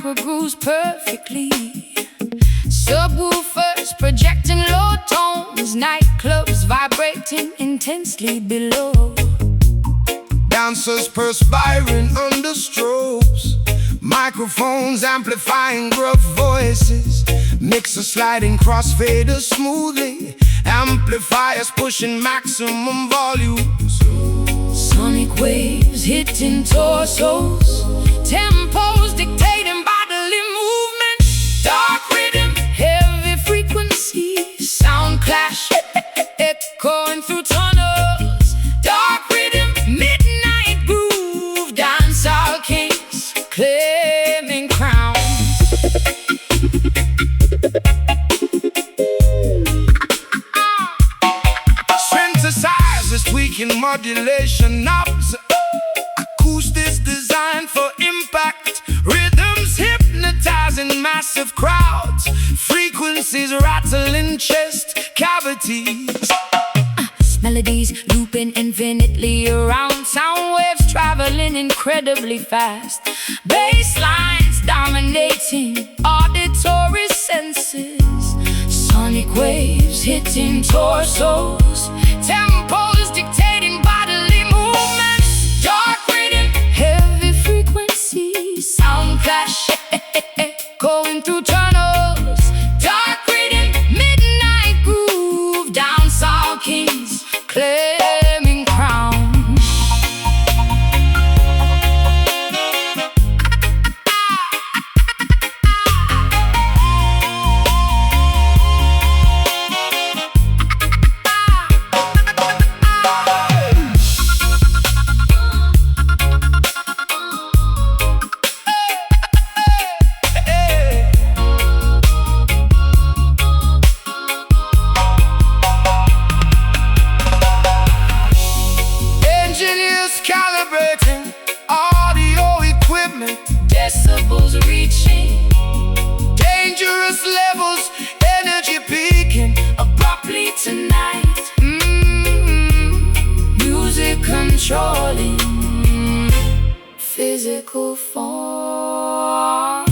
orchestra grooves perfectly. Subwoofers projecting low tones, nightclubs vibrating intensely below. Dancers perspiring under strobes, microphones amplifying gruff voices, mixer sliding crossfaders smoothly, amplifiers pushing maximum volumes. Sonic waves hitting torsos, tempos dictating bodily movement. Dark rhythm, heavy frequency, sound clash echoing through tunnels. Dark rhythm, midnight groove, dancehall kings claiming crowns. Synthesizers tweaking modulation knobs, acoustics designed for impact, rhythms hypnotizing massive crowds, frequencies rattling chest cavities. Melodies looping infinitely around, sound waves traveling incredibly fast, basslines dominating auditory senses. Sonic waves hitting torsos, tempos dictating bodily movements. Dark rhythm, heavy frequency, sound clash going through tunnels. Dark rhythm, midnight groove, dancehall kings claiming crowns. Calibrating audio equipment, decibels reaching dangerous levels, energy peaking abruptly tonight. Music controlling physical forms.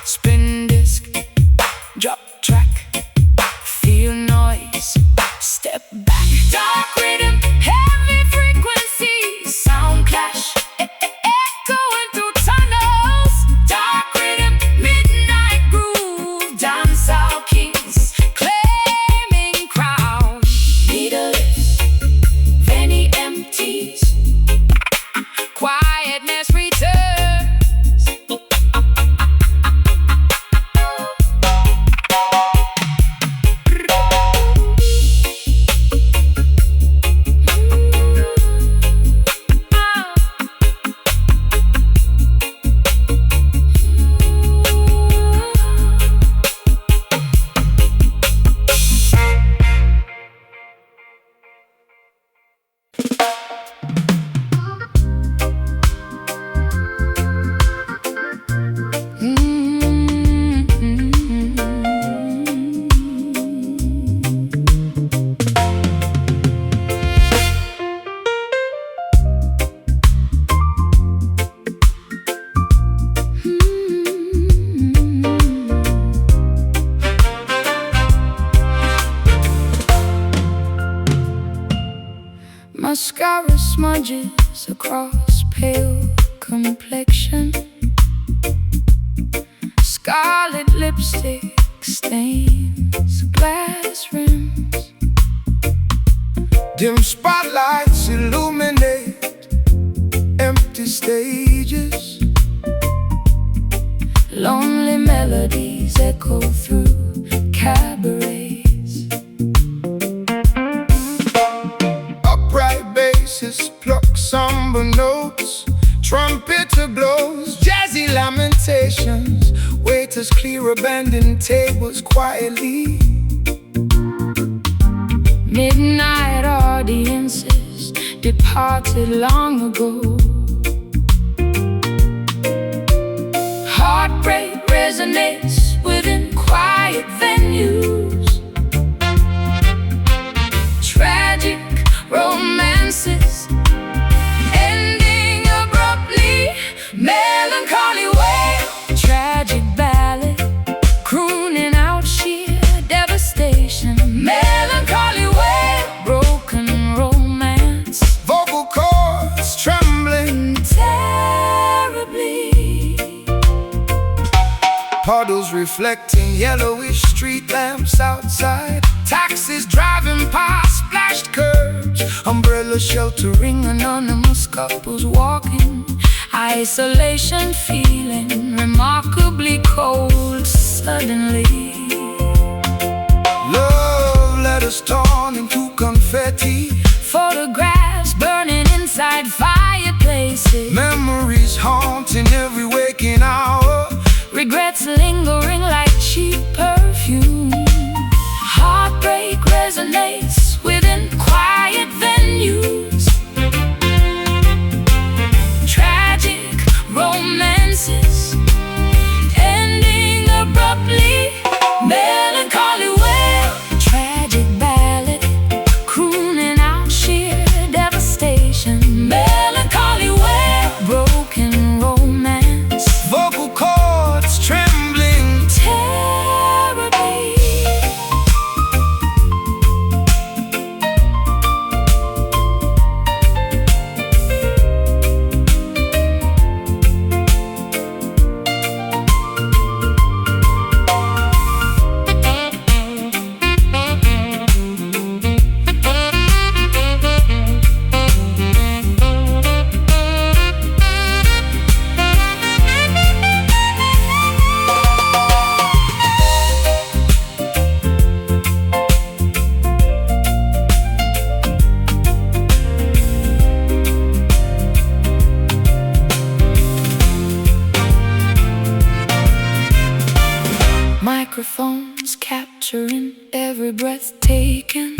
Spin disc, drop track, feel noise, step back. Dark rhythm, heavy frequency, sound clash echoing through tunnels. Dark rhythm, midnight groove, dancehall kings claiming crown. Needleless, Venny empties, quietness returns. Mascara smudges across pale complexion, scarlet lipstick stains glass rims. Dim spotlights illuminate empty stages, Lonely melodies echo through cabarets. upright basses pluck somber notes, trumpeter glows, jazzy lamentations, waiters clear abandoned tables quietly. Midnight audiences departed long ago. Heartbreak resonates within quiet venues. Tragic romances ending abruptly. Melancholy wail Puddles reflecting yellowish street lamps outside. Taxis driving past splashed curbs. Umbrellas sheltering anonymous couples walking. Isolation feeling remarkably cold suddenly. Love letters torn into confetti. Photographs burning inside fireplaces. Memories haunting every waking hour. Regrets lingering like cheap perfume. Heartbreak resonates within quiet venues. Tragic romances ending abruptly. Melancholy wail, tragic ballad, crooning out sheer devastation. Melancholy wail, broken romance, vocal cords trembling terribly. Microphones capturing every breath taken.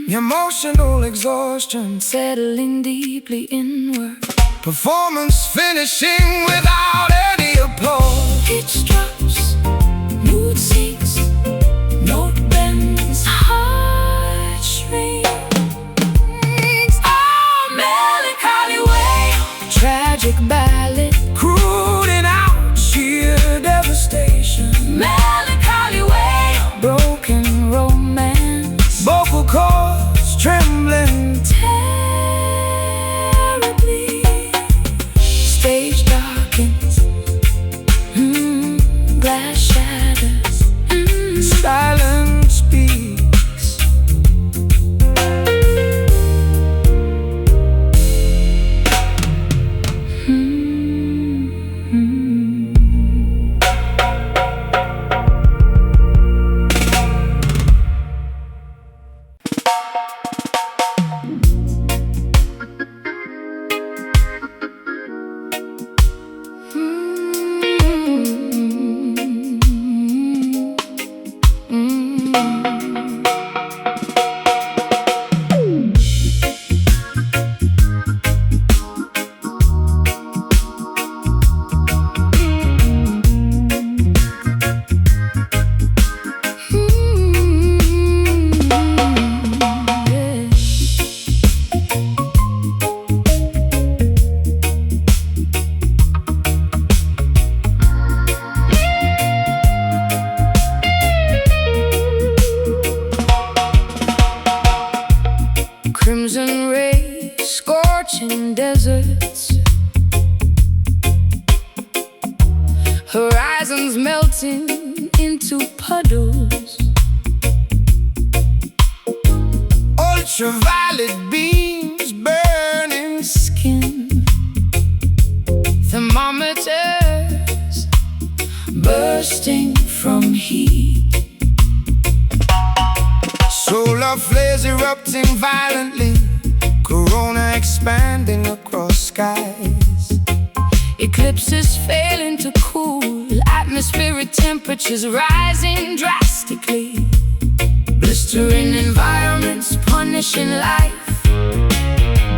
Emotional exhaustion Settling deeply inward. Performance finishing without any applause. Pitch drops, mood sinks, note bends, heartstrings. Oh, melancholy wail, tragic ballad, Crooning out sheer devastation. melancholy wail, broken romance, Vocal cords trembling terribly. Stage darkens, glass shatters, silence speaks. Crimson rays scorching deserts, horizons melting into puddles. Ultraviolet beams burning Skin thermometers bursting from heat. solar flares erupting violently. Corona expanding across skies. Eclipses failing to cool, atmospheric temperatures rising drastically. Blistering environments punishing life.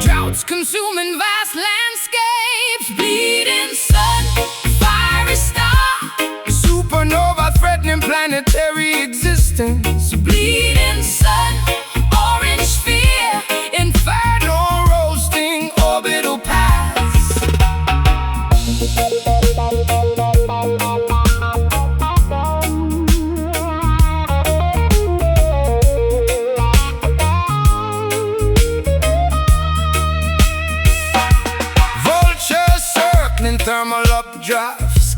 Droughts consuming vast landscapes. Bleeding sun, fiery star. Supernova threatening planetary existence. Bleeding sun, orange sphere. Inferno Roasting orbital paths. Vultures circling thermal updrafts.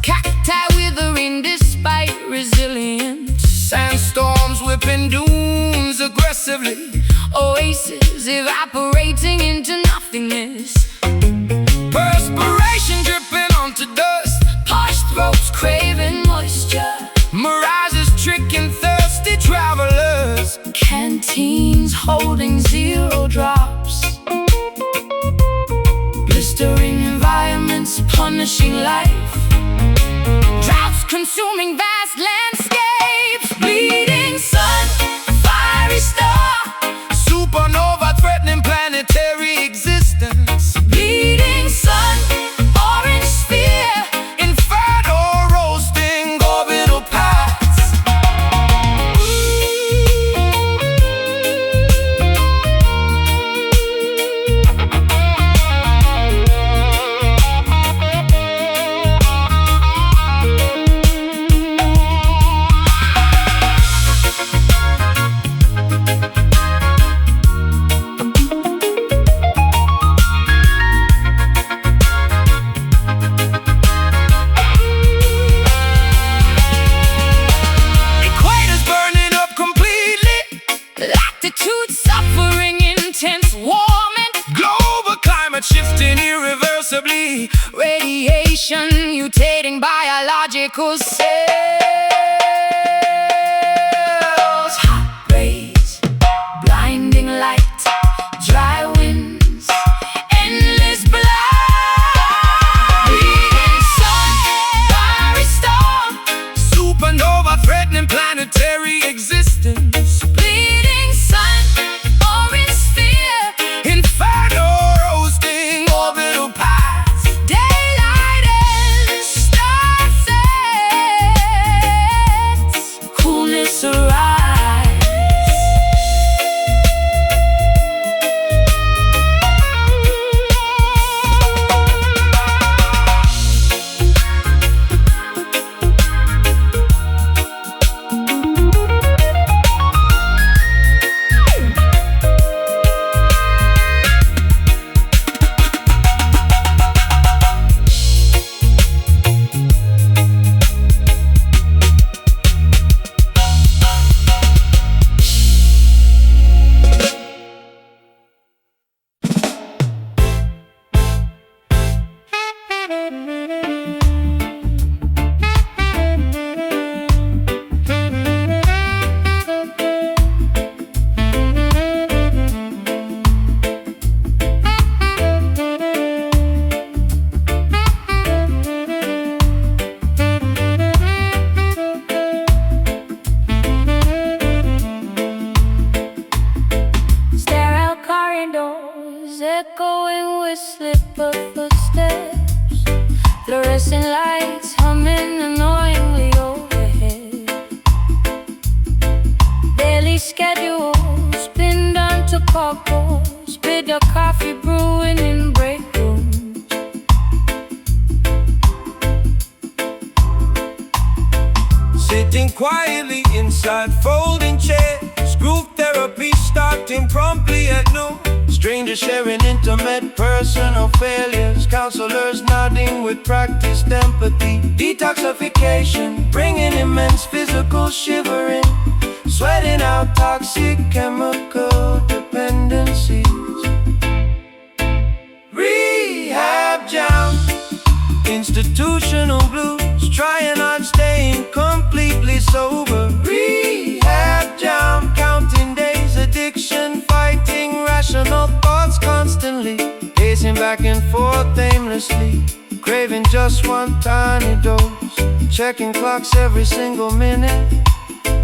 Moving dunes aggressively, Oasis evaporating into nothingness. perspiration dripping onto dust. Parched throats craving moisture. Mirages tricking thirsty travelers. Canteens holding 0 drops. Blistering environments punishing life. Droughts consuming vast landscapes. Bleeding sun, fiery star. Supernova threatening planetary existence. Bleeding sun, orange sphere. Inferno roasting orbital paths. Equators burning up completely. Latitude suffering intense warming. Global climate shifting irreversibly. Radiation mutating biological cells. Hot rays, blinding light, dry winds, endless blood. Bleeding sun, fiery storm. Supernova threatening planetary existence. Bleeding sun, orange sphere. Inferno roasting orbital paths. Daylight and star sets. Coolness arrives. Sterile corridors echoing with slipper footsteps. Fluorescent lights humming annoyingly overhead. Daily schedules pinned onto corkboards. Bitter coffee brewing in break rooms. Sitting quietly inside folding chairs. Group therapy starting promptly at noon. Strangers sharing intimate personal failures. Counselors nodding with practiced empathy. Detoxification bringing immense physical shivering. Sweating out toxic chemical dependencies. Rehab jam, institutional blues. Trying on staying completely sober. Rehab jam, counting days, addiction, fighting rational thoughts constantly. Pacing back and forth aimlessly, craving just one tiny dose. Checking clocks every single minute.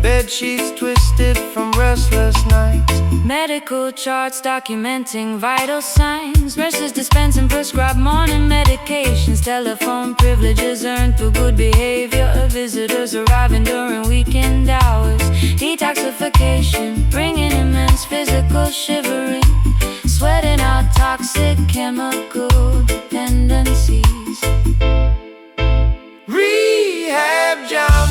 Bed sheets twisted from restless nights. Medical charts documenting vital signs. Nurses dispensing prescribed morning medications. Telephone privileges earned through good behavior. Visitors arriving during weekend hours. Detoxification bringing immense physical shivering. Sweating out toxic chemical dependencies. Rehab jam,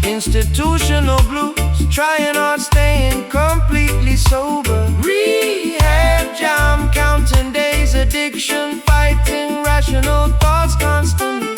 institutional blues. Trying hard staying completely sober. Rehab jam, counting days, addiction, fighting rational thoughts constantly.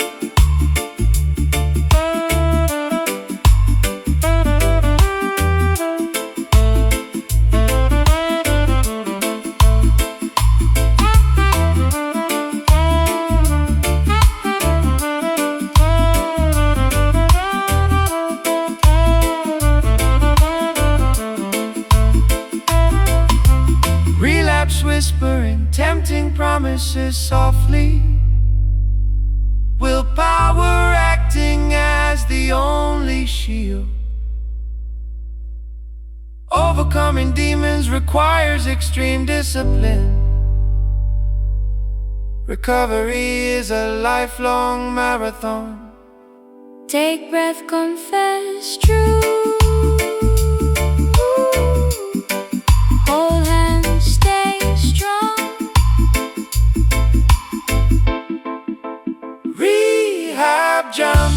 whispering, tempting promises softly. Willpower acting as the only shield. Overcoming demons requires extreme discipline. Recovery is a lifelong marathon. Take breath, confess truth. Hold hands, stay strong. Rehab jump,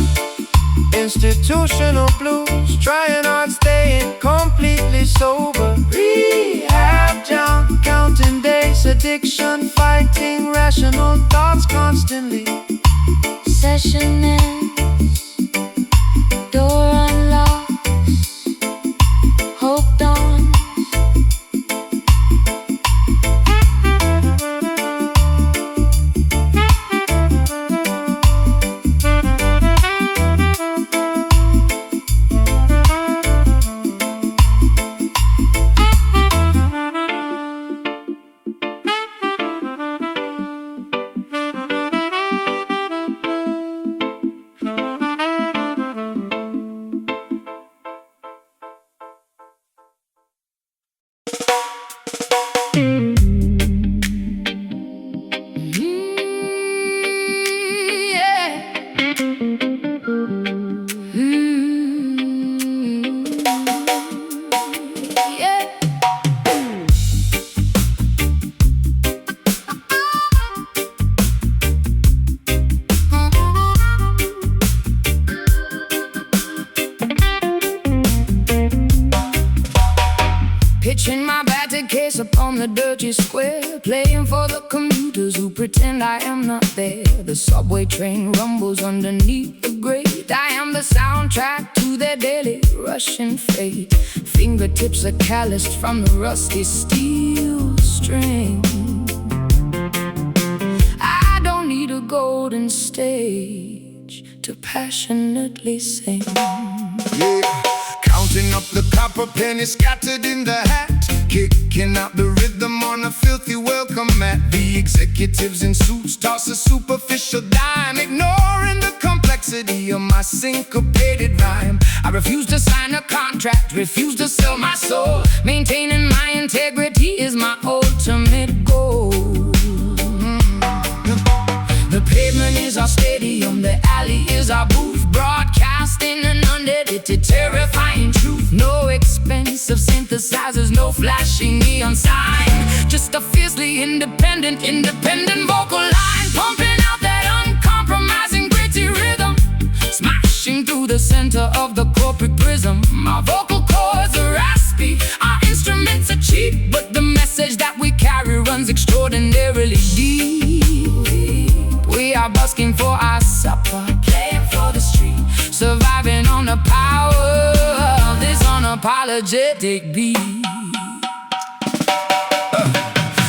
institutional blues, trying hard, staying completely sober. Rehab jump, counting days, addiction, fighting rational thoughts constantly. Session ends, door unlocks, hope dawns. Pitching my battered case upon the dirty square, playing for the commuters who pretend I am not there. The subway train rumbles underneath the grate. I am the soundtrack to their daily rushing fate. Fingertips are calloused from the rusty steel string. I don't need a golden stage to passionately sing. Yeah, counting up the copper pennies scattered in the hat, kicking out the rhythm on a filthy welcome mat. The executives in suits toss a superficial dime, ignoring the complexity of my syncopated rhyme. I refuse to sign a contract, refuse to sell my soul. Maintaining my integrity is my ultimate goal. The pavement is our stadium, the alley is our booth, broadcasting an unedited, terrifying truth. No expensive synthesizers, no flashing neon sign, just a fiercely independent vocal line, pumping out that uncompromising gritty rhythm, smashing through the center of the corporate prism. My vocal cords are raspy, our instruments are cheap, but the message that we carry runs extraordinarily deep. We are busking for our supper, playing for the street, surviving on the power of this unapologetic beat.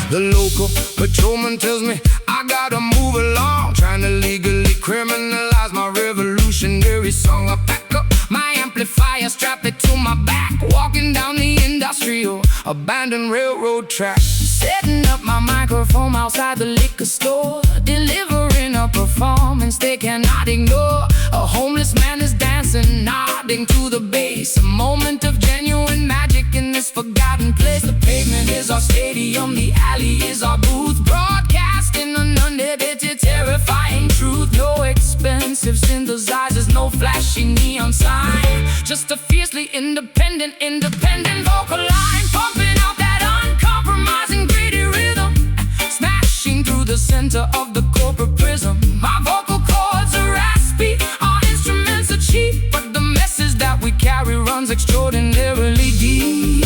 The local patrolman tells me I gotta move along, trying to legally criminalize my revolutionary song. I pack up my amplifier, strap it to my back, walking down the industrial abandoned railroad track, setting up my microphone outside the liquor store, delivering a performance they cannot ignore. A homeless man is dancing, nodding to the bass, a moment of genuine magic in this forgotten place. The pavement is our stadium, the alley is our booth, broadcasting an unedited, terrifying truth. No expensive synthesizers, no flashy neon sign, just a fiercely independent vocal line, pumping out that uncompromising gritty rhythm, smashing through the center of the corporate prism. My vocal cords are raspy, our instruments are cheap, but the message that we carry runs extraordinarily deep.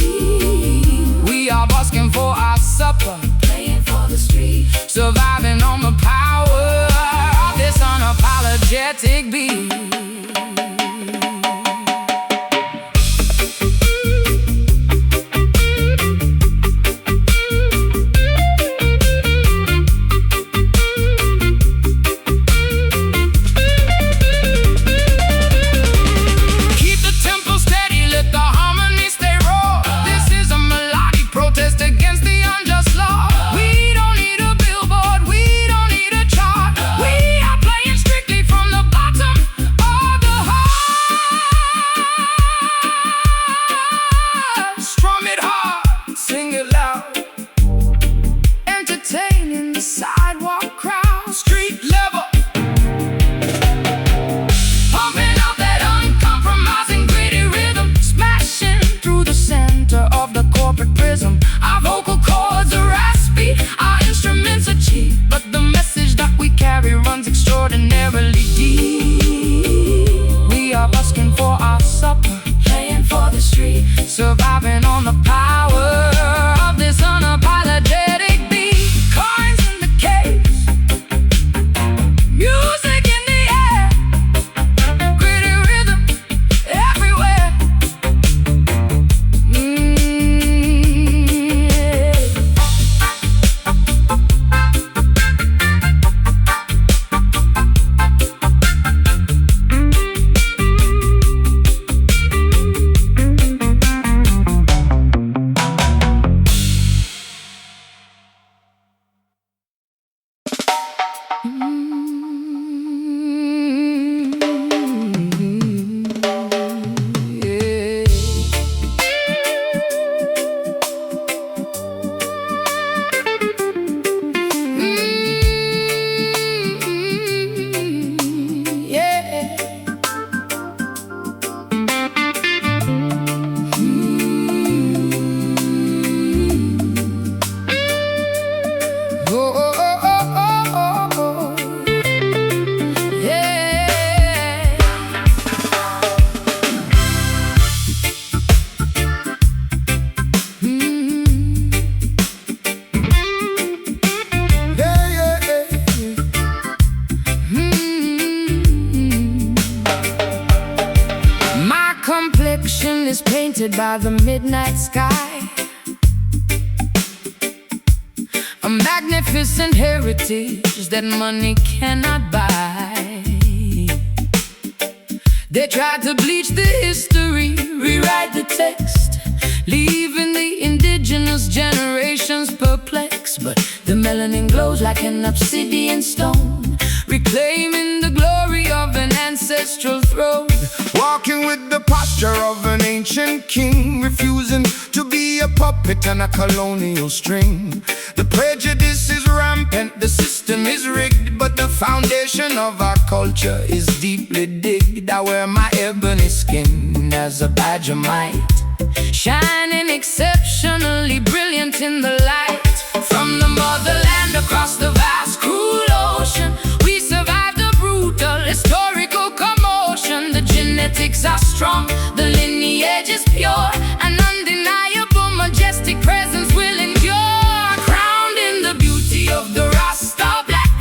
We are busking for our supper, playing for the street, surviving on the power of this unapologetic beat. Against the unjust law, we Our vocal cords are raspy, our instruments are cheap, but the message that we carry runs extraordinarily deep. We are busking for our supper, playing for the street, surviving on the power of this unapologetic beat. Coins in the case, music in the air, gritty rhythm everywhere. Complexion is painted by the midnight sky, a magnificent heritage that money cannot buy. They tried to bleach the history, rewrite the text, leaving the indigenous generations perplexed. But the melanin glows like an obsidian stone, reclaiming the glory of an ancestral throne. Walking with the posture of an ancient king, refusing to be a puppet and a colonial string. The prejudice is rampant, the system is rigged, but the foundation of our culture is deeply digged. I wear my ebony skin as a badge of might, shining exceptionally brilliant in the light. From the motherland across the vast cruel ocean, we survived the brutal historical commotion. The genetics are strong, the lineage is pure, an undeniable majestic presence will endure. Crowned in the beauty of the Rasta black,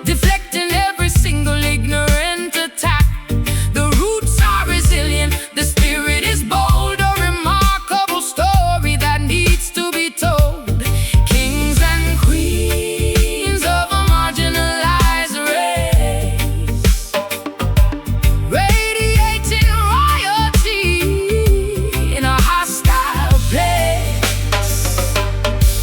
deflecting every single ignorant attack. The roots are resilient, the spirit is bold, a remarkable story that needs to be told. Kings and queens of a marginalized race, radiating royalty in a hostile place.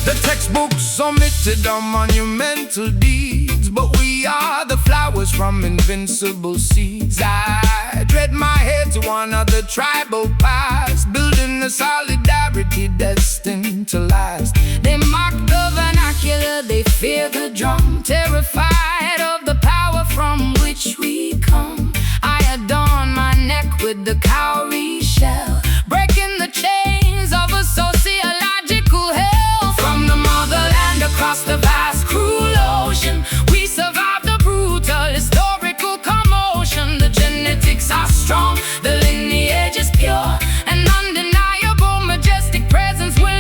The textbooks omitted our monumental deeds, but we are the flowers from invincible seeds. I dread my head to another tribal past, building a solidarity destined to last. They mock the vernacular, they fear the drum, terrified of the power from which we come. I adorn my neck with the cowrie shell, breaking the chains of a sociological hell. From the motherland across the vast cruel ocean, we survived the brutal historical commotion. The genetics are strong, the lineage is pure, an undeniable majestic presence will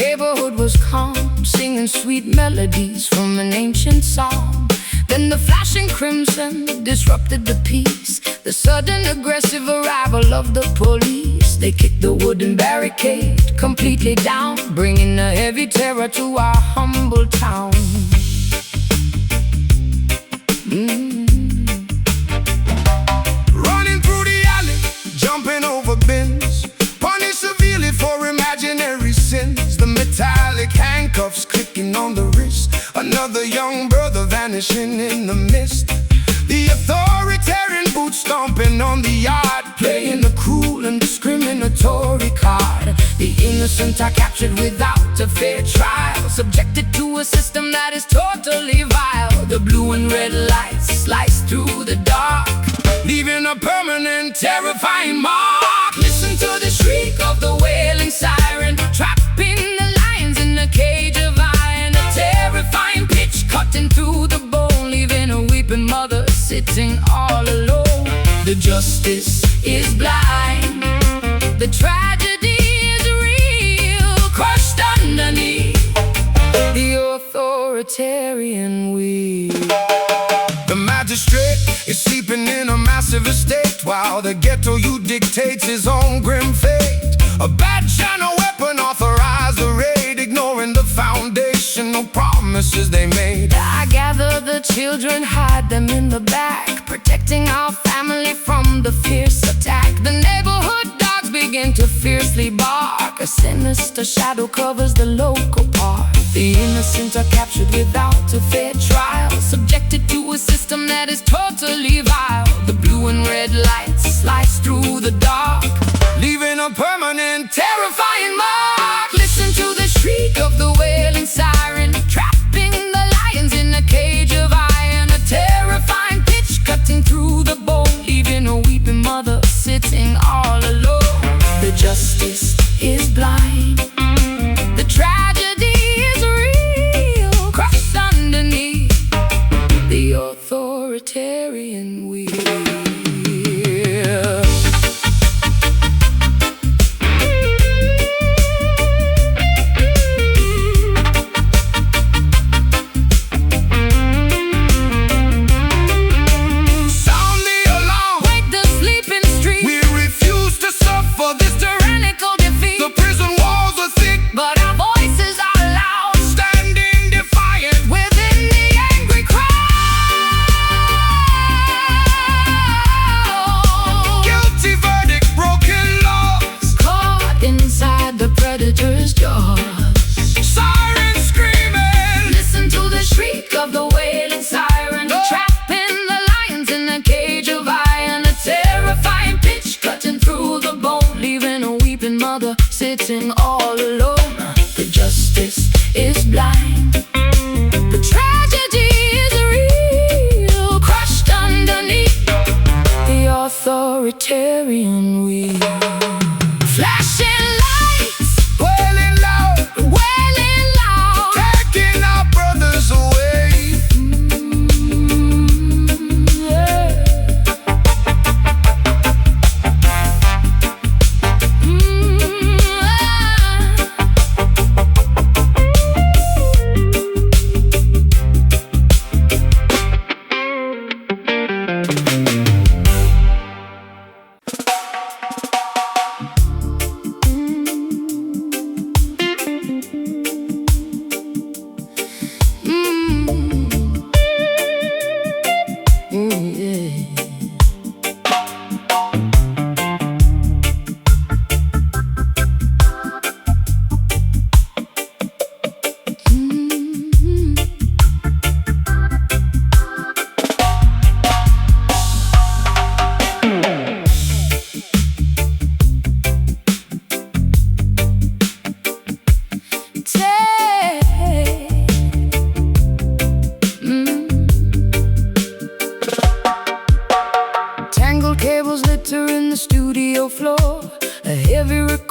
neighborhood was calm, singing sweet melodies from an ancient song. Then the flashing crimson disrupted the peace, the sudden aggressive arrival of the police. They kicked the wooden barricade completely down, bringing a heavy terror to our humble town. Running through the alley, jumping over bins, punished severely for imaginary sins. The metallic handcuffs clicking on the wrist, another young brother vanishing in the mist. The authoritarian boots stomping on the yard, playing a cruel and discriminatory card. The innocent are captured without a fair trial, subjected to a system that is totally vile. The blue and red lights slice through the dark, leaving a permanent, terrifying mark. Listen to the shriek of the wailing siren, trapping the lions in a cage of iron. A terrifying pitch cutting through the bone, leaving a weeping mother sitting all alone. The justice is blind, the tragedy is real, crushed underneath the authoritarian wheel. The magistrate is sleeping in a massive estate, while the ghetto youth dictates his own grim fate. A badge and a weapon authorize the raid, ignoring the foundational promises they made. I gather the children, hide them in the back, protecting our family from the fierce attack. The neighborhood dogs begin to fiercely bark, a sinister shadow covers the local park. The innocent are captured without a fair trial, subjected to a system that is totally vile. The blue and red lights slice through the dark, Leaving a permanent, terrifying mark. Listen to the shriek of the wailing siren, trapping the lions in a cage of iron. A terrifying pitch cutting through the bone, leaving a weeping mother sitting all alone. The justice is blind, the tragedy is real, crushed underneath the authoritarian wheel. Predator's jaws, sirens screaming. Listen to the shriek of the wailing siren, trapping the lions in a cage of iron. A terrifying pitch cutting through the bone, leaving a weeping mother sitting all alone. The justice is blind, the tragedy is real, crushed underneath the authoritarian wheel. Flashing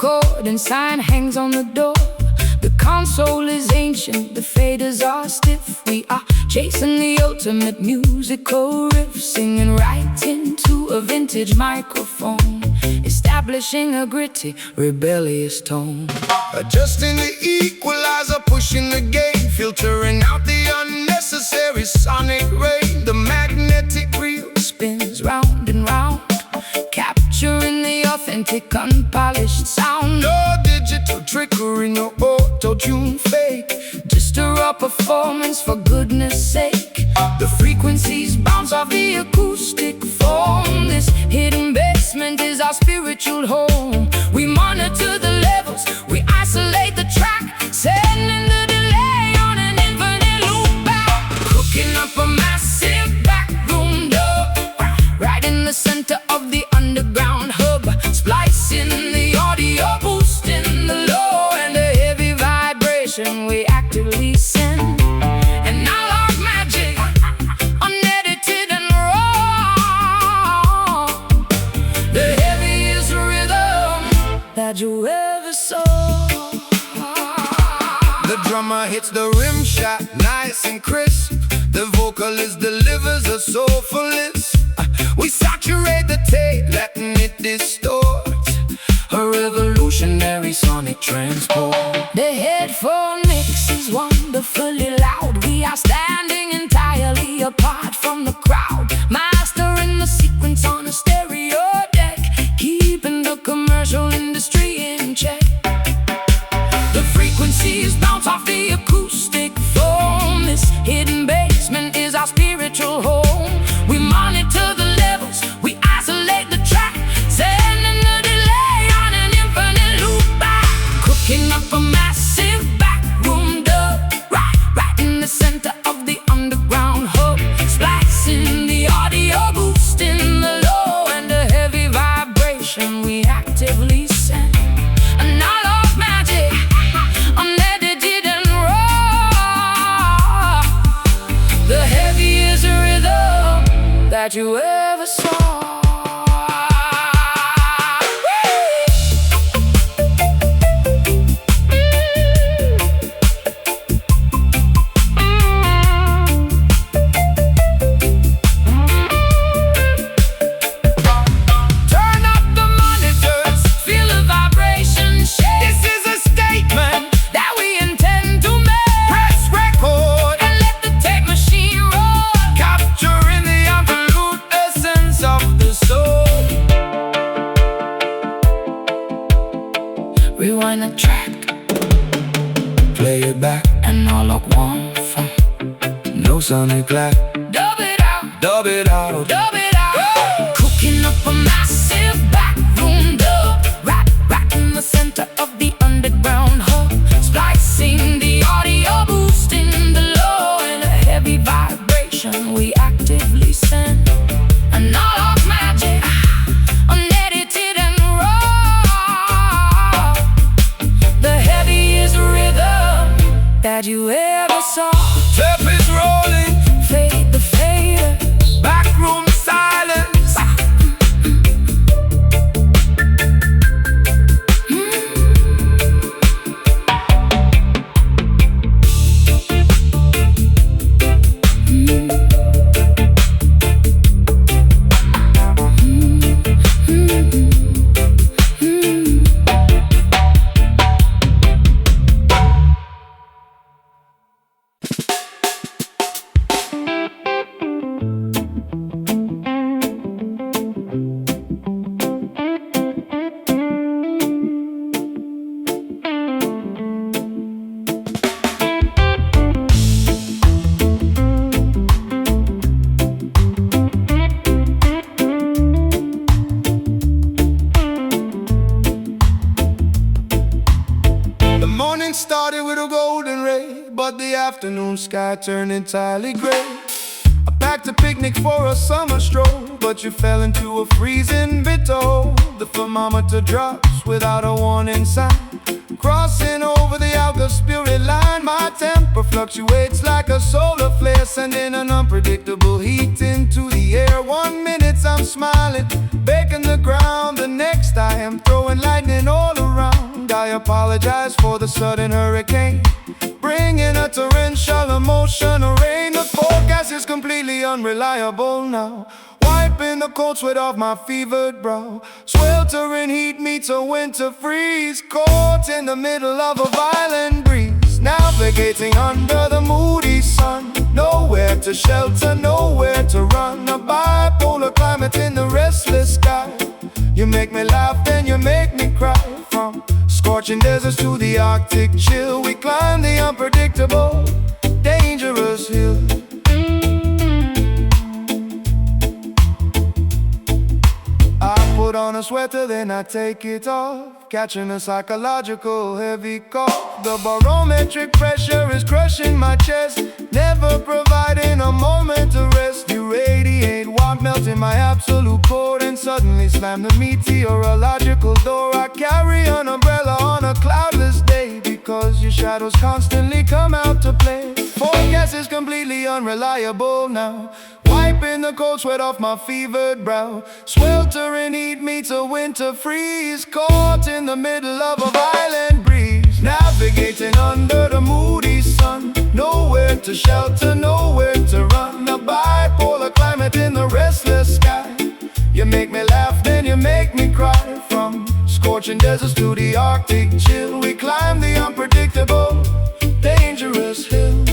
recording sign hangs on the door. The console is ancient, the faders are stiff. We are chasing the ultimate musical riff, singing right into a vintage microphone. establishing a gritty, rebellious tone. Adjusting the equalizer, pushing the gain, filtering out the unnecessary sonic rain. The magnetic reel Spins round and round, capturing the authentic, unpolished sound. no digital trickery, no auto-tune fake. Just a raw performance for goodness sake. The Frequencies bounce off the acoustic foam. This hidden basement is our spiritual home. We monitor the levels, we isolate the track, sending the delay on an infinite loop back. Cooking up a massive backroom dub, right in the center of the underground hub. Splicing the audio, boosting the low, and the heavy vibration we actively send. Analog magic, unedited and raw. The heaviest rhythm that you ever saw. The drummer hits the rim shot, nice and crisp. The vocalist delivers a soulfulness. We saturate the tape, letting it distort. A revolutionary sonic transport. The headphone mix is wonderfully loud. We are standing entirely apart from the crowd, mastering the sequence on a stereo deck, keeping the commercial industry in check. The frequencies bounce off the acoustic foam. This hidden basement is our spiritual home. We monitor the levels, we isolate the track, sending the delay on an infinite loop back. Cooking up a massive backroom dub, right in the center of the underground hub. Splicing the audio, boosting the low, and the heavy vibration we actively send. Analog magic, unedited and raw. The heaviest rhythm that you ever saw. Turn up the monitors, Feel the vibration shake this is a statement. that we intend to make, Press record, and let the tape machine roll. capturing the absolute essence of the soul. Rewind the track, Play it back, and all of one from. no sonic lag. Dub it out, Dub it out. dub it out. Cooking up a massive backroom dub, right in the center of the underground hub. Splicing the audio, boosting the low, and a heavy vibration we actively send. Analog magic, unedited and raw. The heaviest rhythm that you ever saw. Tape is rolling, Fade the faders, backroom silence. The morning started with a golden ray, but the afternoon sky turned entirely gray. I packed a picnic for a summer stroll, but you fell into a freezing bitter hole. The thermometer drops without a warning sign. Crossing over the outer spirit line, my temper fluctuates like a solar flare, sending an unpredictable heat into the air. 1 minute I'm smiling, baking the ground, the next I am throwing lightning all around. I apologize for the sudden hurricane, bringing a torrential emotional rain. The forecast is completely unreliable now. Wipe wiping the cold sweat off my fevered brow. Sweltering heat meets a winter freeze, caught in the middle of a violent breeze. Navigating under the moody sun, nowhere to shelter, nowhere to run. A bipolar climate in the restless sky. You make me laugh, then you make me cry. From scorching deserts to the Arctic chill, we climb the unpredictable, dangerous hill. I put on a sweater, then I take it off, catching a psychological heavy cough. The barometric pressure is crushing my chest, never providing a moment to rest. You radiate warmth, melting my absolute core, and suddenly slam the meteorological door. I carry an umbrella on a cloudless day, because your shadows constantly come out to play. Forecast is completely unreliable now, wiping the cold sweat off my fevered brow. Sweltering heat meets a winter freeze, caught in the middle of a violent breeze. Navigating under the moody sun, nowhere to shelter, nowhere to run. A bipolar climate in the restless sky. You make me laugh, then you make me cry. From scorching deserts to the Arctic chill, we climb the unpredictable, dangerous hill.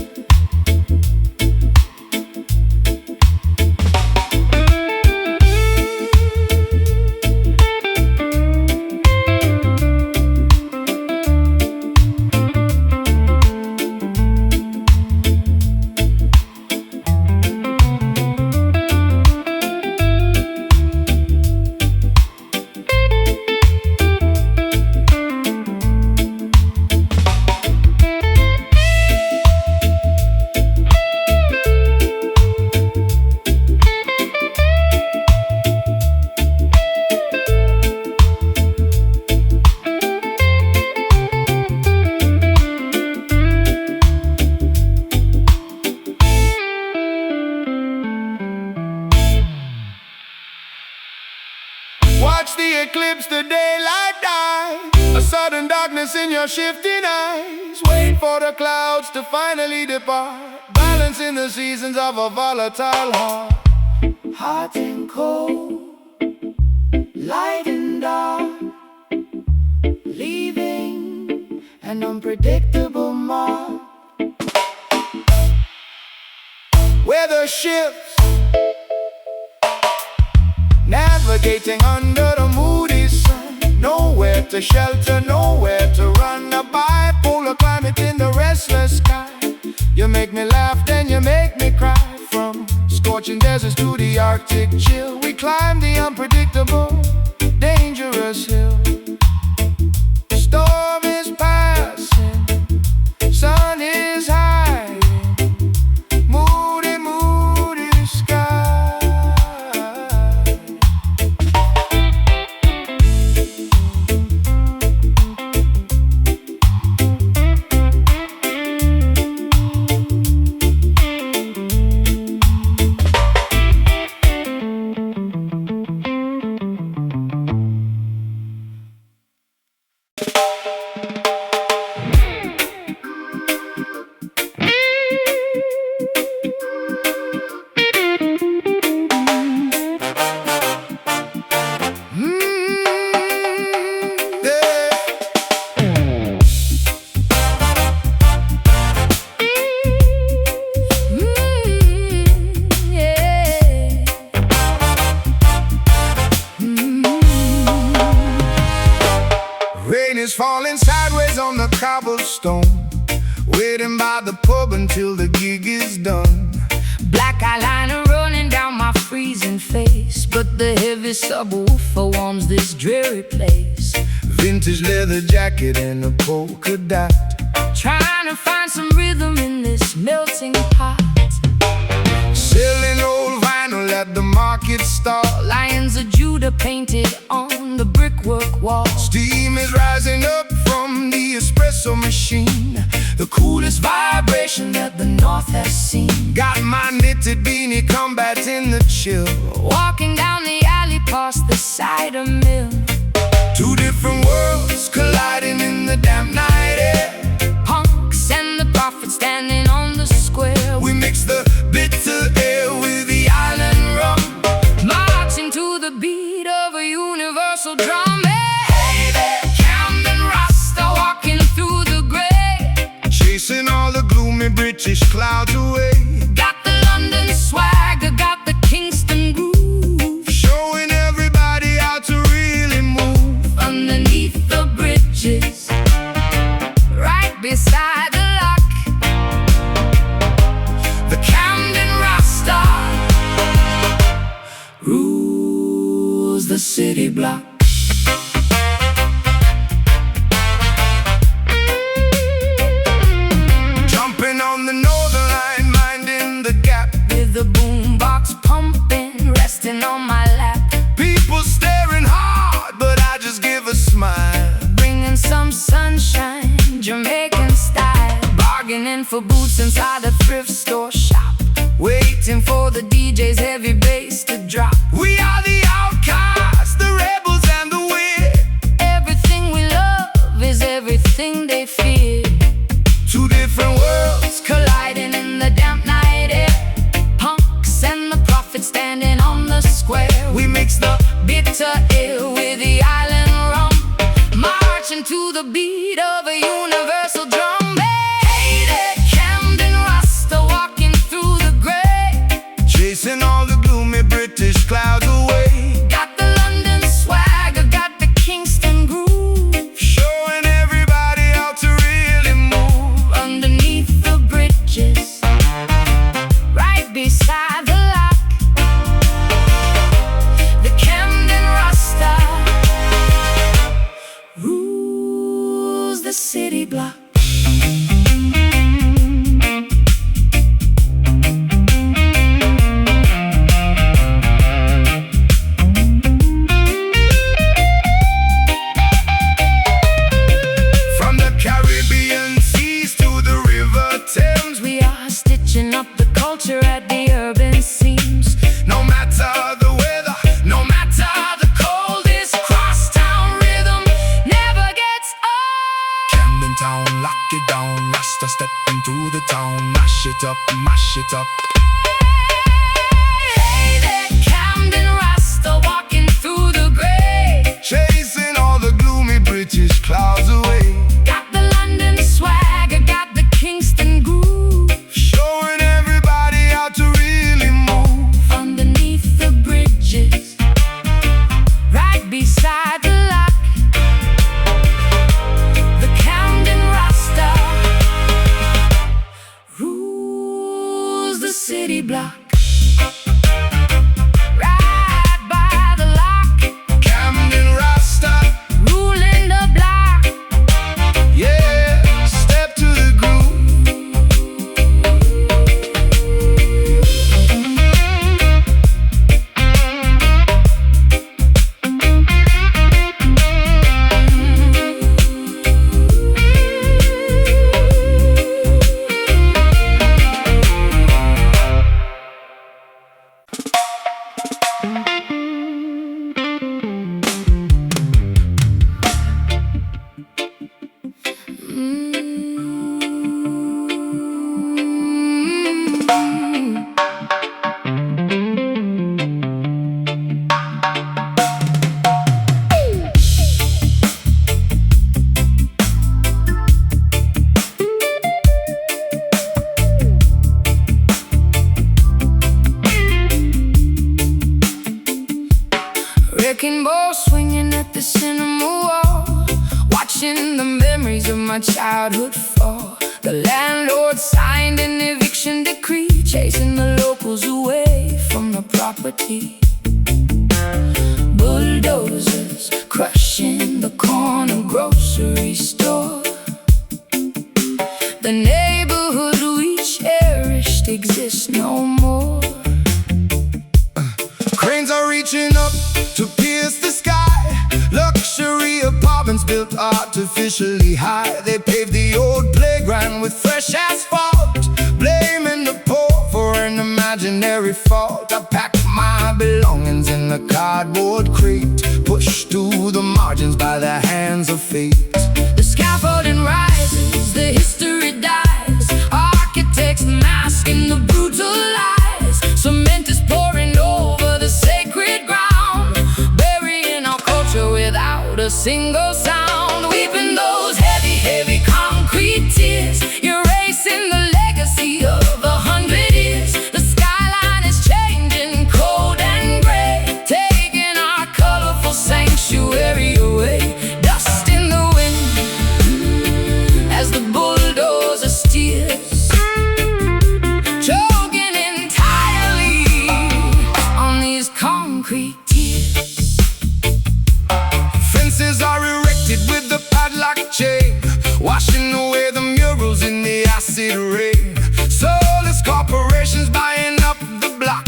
Watch the eclipse, the daylight die. A sudden darkness in your shifting eyes. Wait for the clouds to finally depart, balancing the seasons of a volatile heart. Hot and cold, light and dark, leaving an unpredictable mark. Weather shifts, navigating under the moody sun, nowhere to shelter, nowhere to run. A bipolar climate in the restless sky. You make me laugh, then you make me cry. From scorching deserts to the Arctic chill, we climb the unpredictable, dangerous hill. Storm is passing, sun is hiding, moody, moody sky. Falling sideways on the cobblestone, waiting by the pub until the gig is done. Black eyeliner running down my freezing face, but the heavy subwoofer warms this dreary place. Vintage leather jacket and a polka dot, Trying to find some rhythm in this melting pot. selling old vinyl at the market stall. Lions of Judah painted on the brickwork wall. Steam is rising up from the espresso machine, The coolest vibration that the north has seen. got my knitted beanie combating the chill. Walking down the alley past the cider mill. Two different worlds colliding in the damp night air. Punks and the prophets standing on the square. We mix the bitter air with the island rum. My gloomy British clouds away. Got the London swagger, got the Kingston groove, showing everybody how to really move. underneath the bridges, right beside the lock. The Camden Rasta rules the city block. jumping on the Northern Line, minding the gap, With the boombox pumping, resting on my lap. people staring hard, but I just give a smile. Bringing some sunshine, Jamaican style. Bargaining for boots inside a thrift store shop, waiting for the DJ's heavy bass to drop. We are the outcasts, the rebels and the weird. Everything we love is everything they fear. Two different worlds Colliding in the damp night air. Punks and the prophets standing on the square. we mix the Bitter ale with the island rum, marching to the beat of a universal drum. Hey there, Camden Rasta, walking through the gray. chasing all the gloomy British clouds away. Got the London swagger, got the Kingston groove, Showing everybody how to really move. underneath the bridges, right beside the lock. The Camden Rasta rules the city block. From the Caribbean seas to the River Thames, We are stitching up the culture at the urban seams. no matter the weather, no matter the cold, this crosstown rhythm never gets old. Camden Town, lock it down, Rasta stepping through the town, mash it up, mash it up. Hey there, Camden Rasta, walking through the gray. Chasing all the gloomy British clouds away. Got the London swagger, got the Kingston groove, Showing everybody how to really move. underneath the bridges, right beside the lock. The Camden Rasta rules the city block, right by the lock, Camden Rasta, ruling the block. yeah, step to the groove. Wrecking ball swinging at the cinema wall, watching the memories of my childhood fall. The landlord signed an eviction decree, chasing the locals away from the property. Bulldozers crushing the corner grocery store. The neighborhood we cherished exists no more. Cranes are reaching up to pierce the sky. Luxury apartments built artificially high. They paved the old playground with fresh asphalt, blaming the poor for an imaginary fault. I packed my belongings in the cardboard crate, pushed to the margins by the hands of fate. The scaffolding rises, the history dies. Architects masking the brutal lies. Cement is pouring over the sacred ground, burying our culture without a single sound. Weeping those heavy, heavy concrete tears, erasing the legacy it rain. Soulless corporations buying up the block,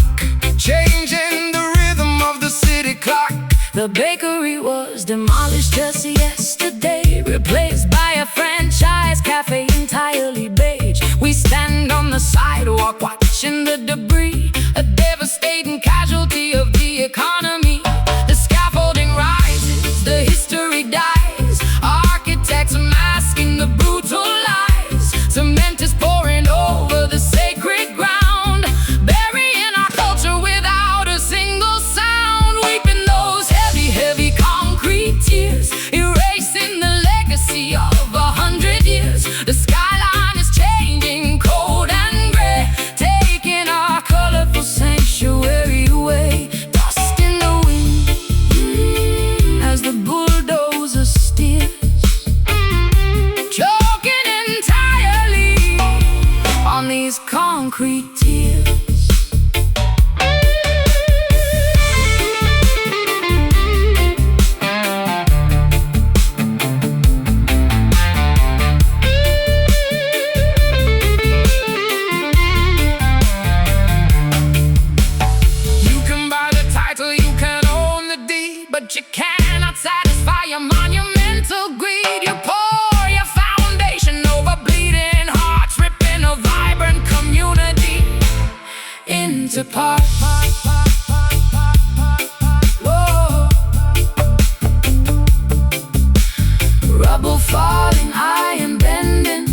changing the rhythm of the city clock. The bakery was demolished just yesterday, replaced by a franchise cafe entirely beige. We stand on the sidewalk watching the debris, a devastating casualty of the economy. The scaffolding rises, the history dies, architects masking the brutal lies. Cement is pouring over the sacred ground, burying our culture without a single sound. Weeping those heavy concrete tears, erasing the legacy of 100 years. The skyline is changing, cold and gray, taking our colorful sanctuary away. Dust in the wind, as the bulldozer steers, choking entirely on these concrete tears. But you cannot satisfy your monumental greed. You pour your foundation over bleeding hearts, ripping a vibrant community into parts. Whoa. Rubble falling, iron bending,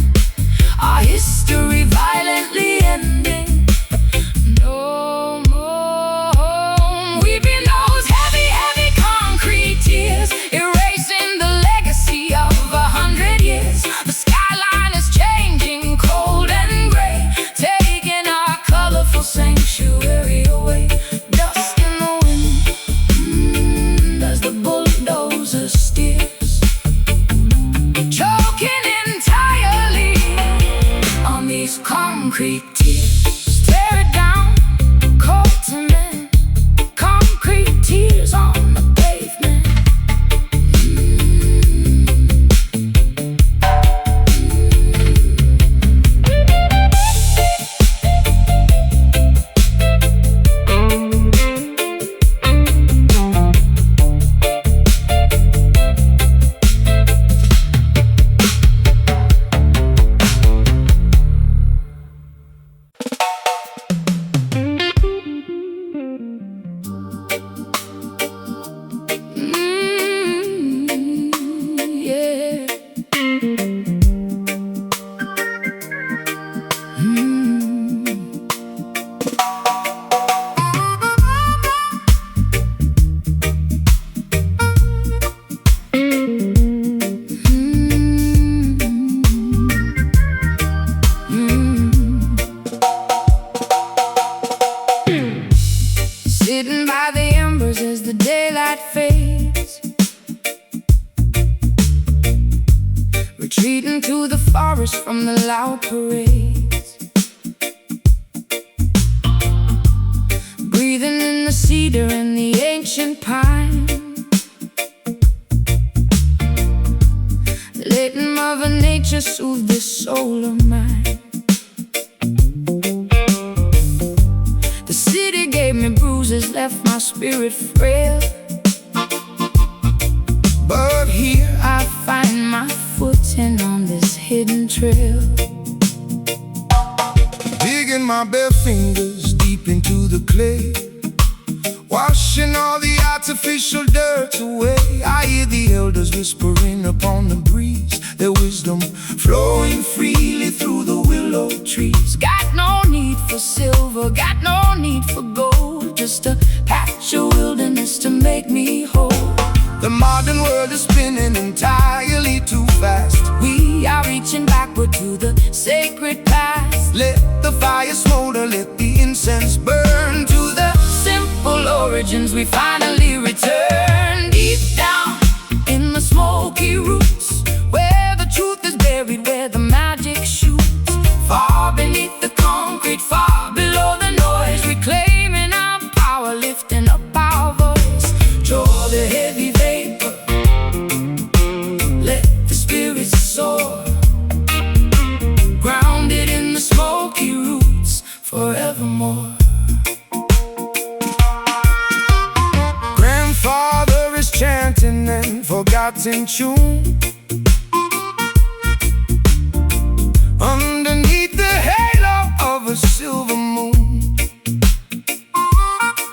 our history violently ending. No more home. Weeping those heavy concrete tears, erasing the legacy of 100 years. The skyline is changing, cold and gray, taking our colorful sanctuary away. Dust in the wind, as the bulldozer steers, choking entirely on these concrete tears. Tear it down, cold cement, concrete tears on the pavement. Yeah. Sitting by the embers as the daylight fades, retreating to the forest from the loud parades, breathing in the cedar and the ancient pine, letting Mother Nature soothe this soul of mine. The city gave me bruises, left my spirit frail, but here I find my footing on this hidden trail. Digging my bare fingers deep into the clay, washing all the artificial dirt away. I hear the elders whispering upon the breeze, their wisdom flowing freely through the willow trees. Got no need for silver, got no need for gold, just a patch of wilderness to make me whole. The modern world is spinning entirely too fast. We are reaching backward to the sacred past. Let the fire smolder, let the incense burn. To the simple origins we finally return. Deep down in the smoky roots, where the truth is buried, where the magic shoots. Far beneath the concrete, far below the noise, reclaiming our power, lifting up our voice. Draw the heavy vapor, let the spirits soar, grounded in hearts in tune. Underneath the halo of a silver moon,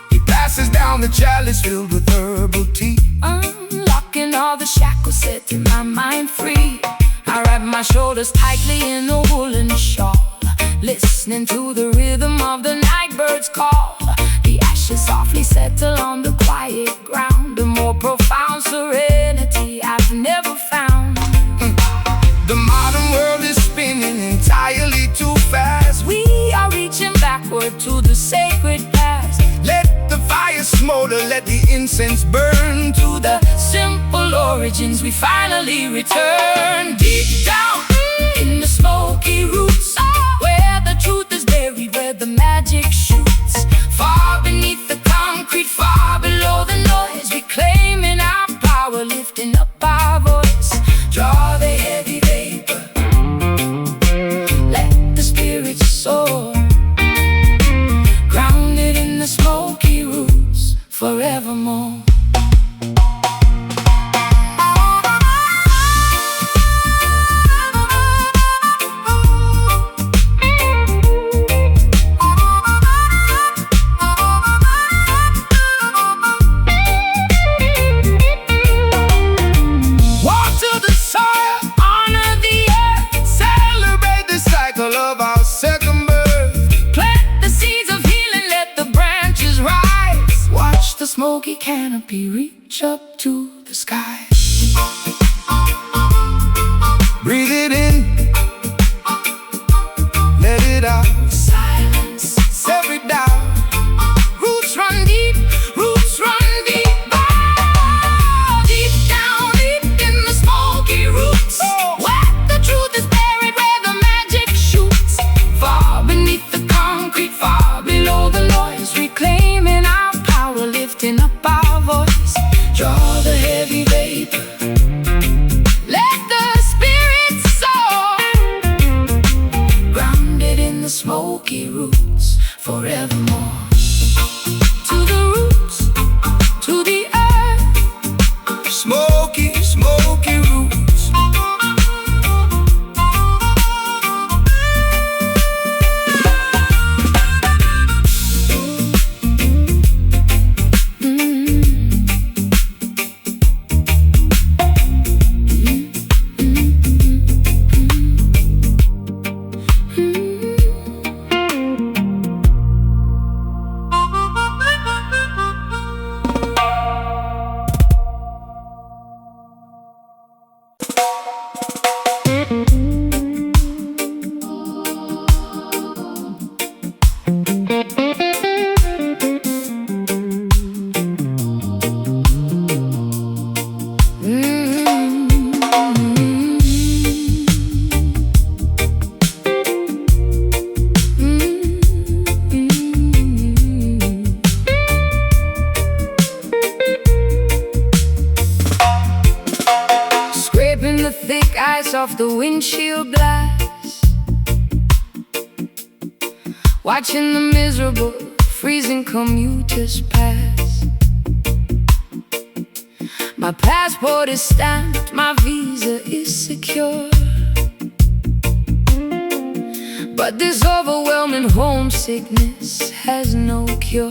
he passes down the chalice filled with herbal tea, unlocking all the shackles, setting my mind free. I wrap my shoulders tightly in a woolen shawl, listening to the rhythm of the night bird's call. The ashes softly settle on the quiet ground, a more profound serenity I've never found. The modern world is spinning entirely too fast. We are reaching backward to the sacred past. Let the fire smolder, let the incense burn. To the simple origins we finally return. Deep down in the smoky roots, where the truth is buried, where the magic shoots. Far beneath the concrete, far below the noise, reclaiming our power, lifting up our voice. Draw the heavy vapor, let the spirit soar, grounded in the smoky roots forevermore. Smoky canopy reach up to the sky. Breathe it in, let it out. Silence, every doubt. Roots run deep, roots run deep. Oh, deep down, deep in the smoky roots, where the truth is buried, where the magic shoots. Far beneath the concrete, far below the noise, reclaiming our power, lifting up our voice. Draw the heavy vapor, let the spirit soar, grounded in the smoky roots forevermore. To the roots, to the earth, Smoky, smoky roots. The thick ice off the windshield glass, watching the miserable, freezing commuters pass. My passport is stamped, my visa is secure, but this overwhelming homesickness has no cure.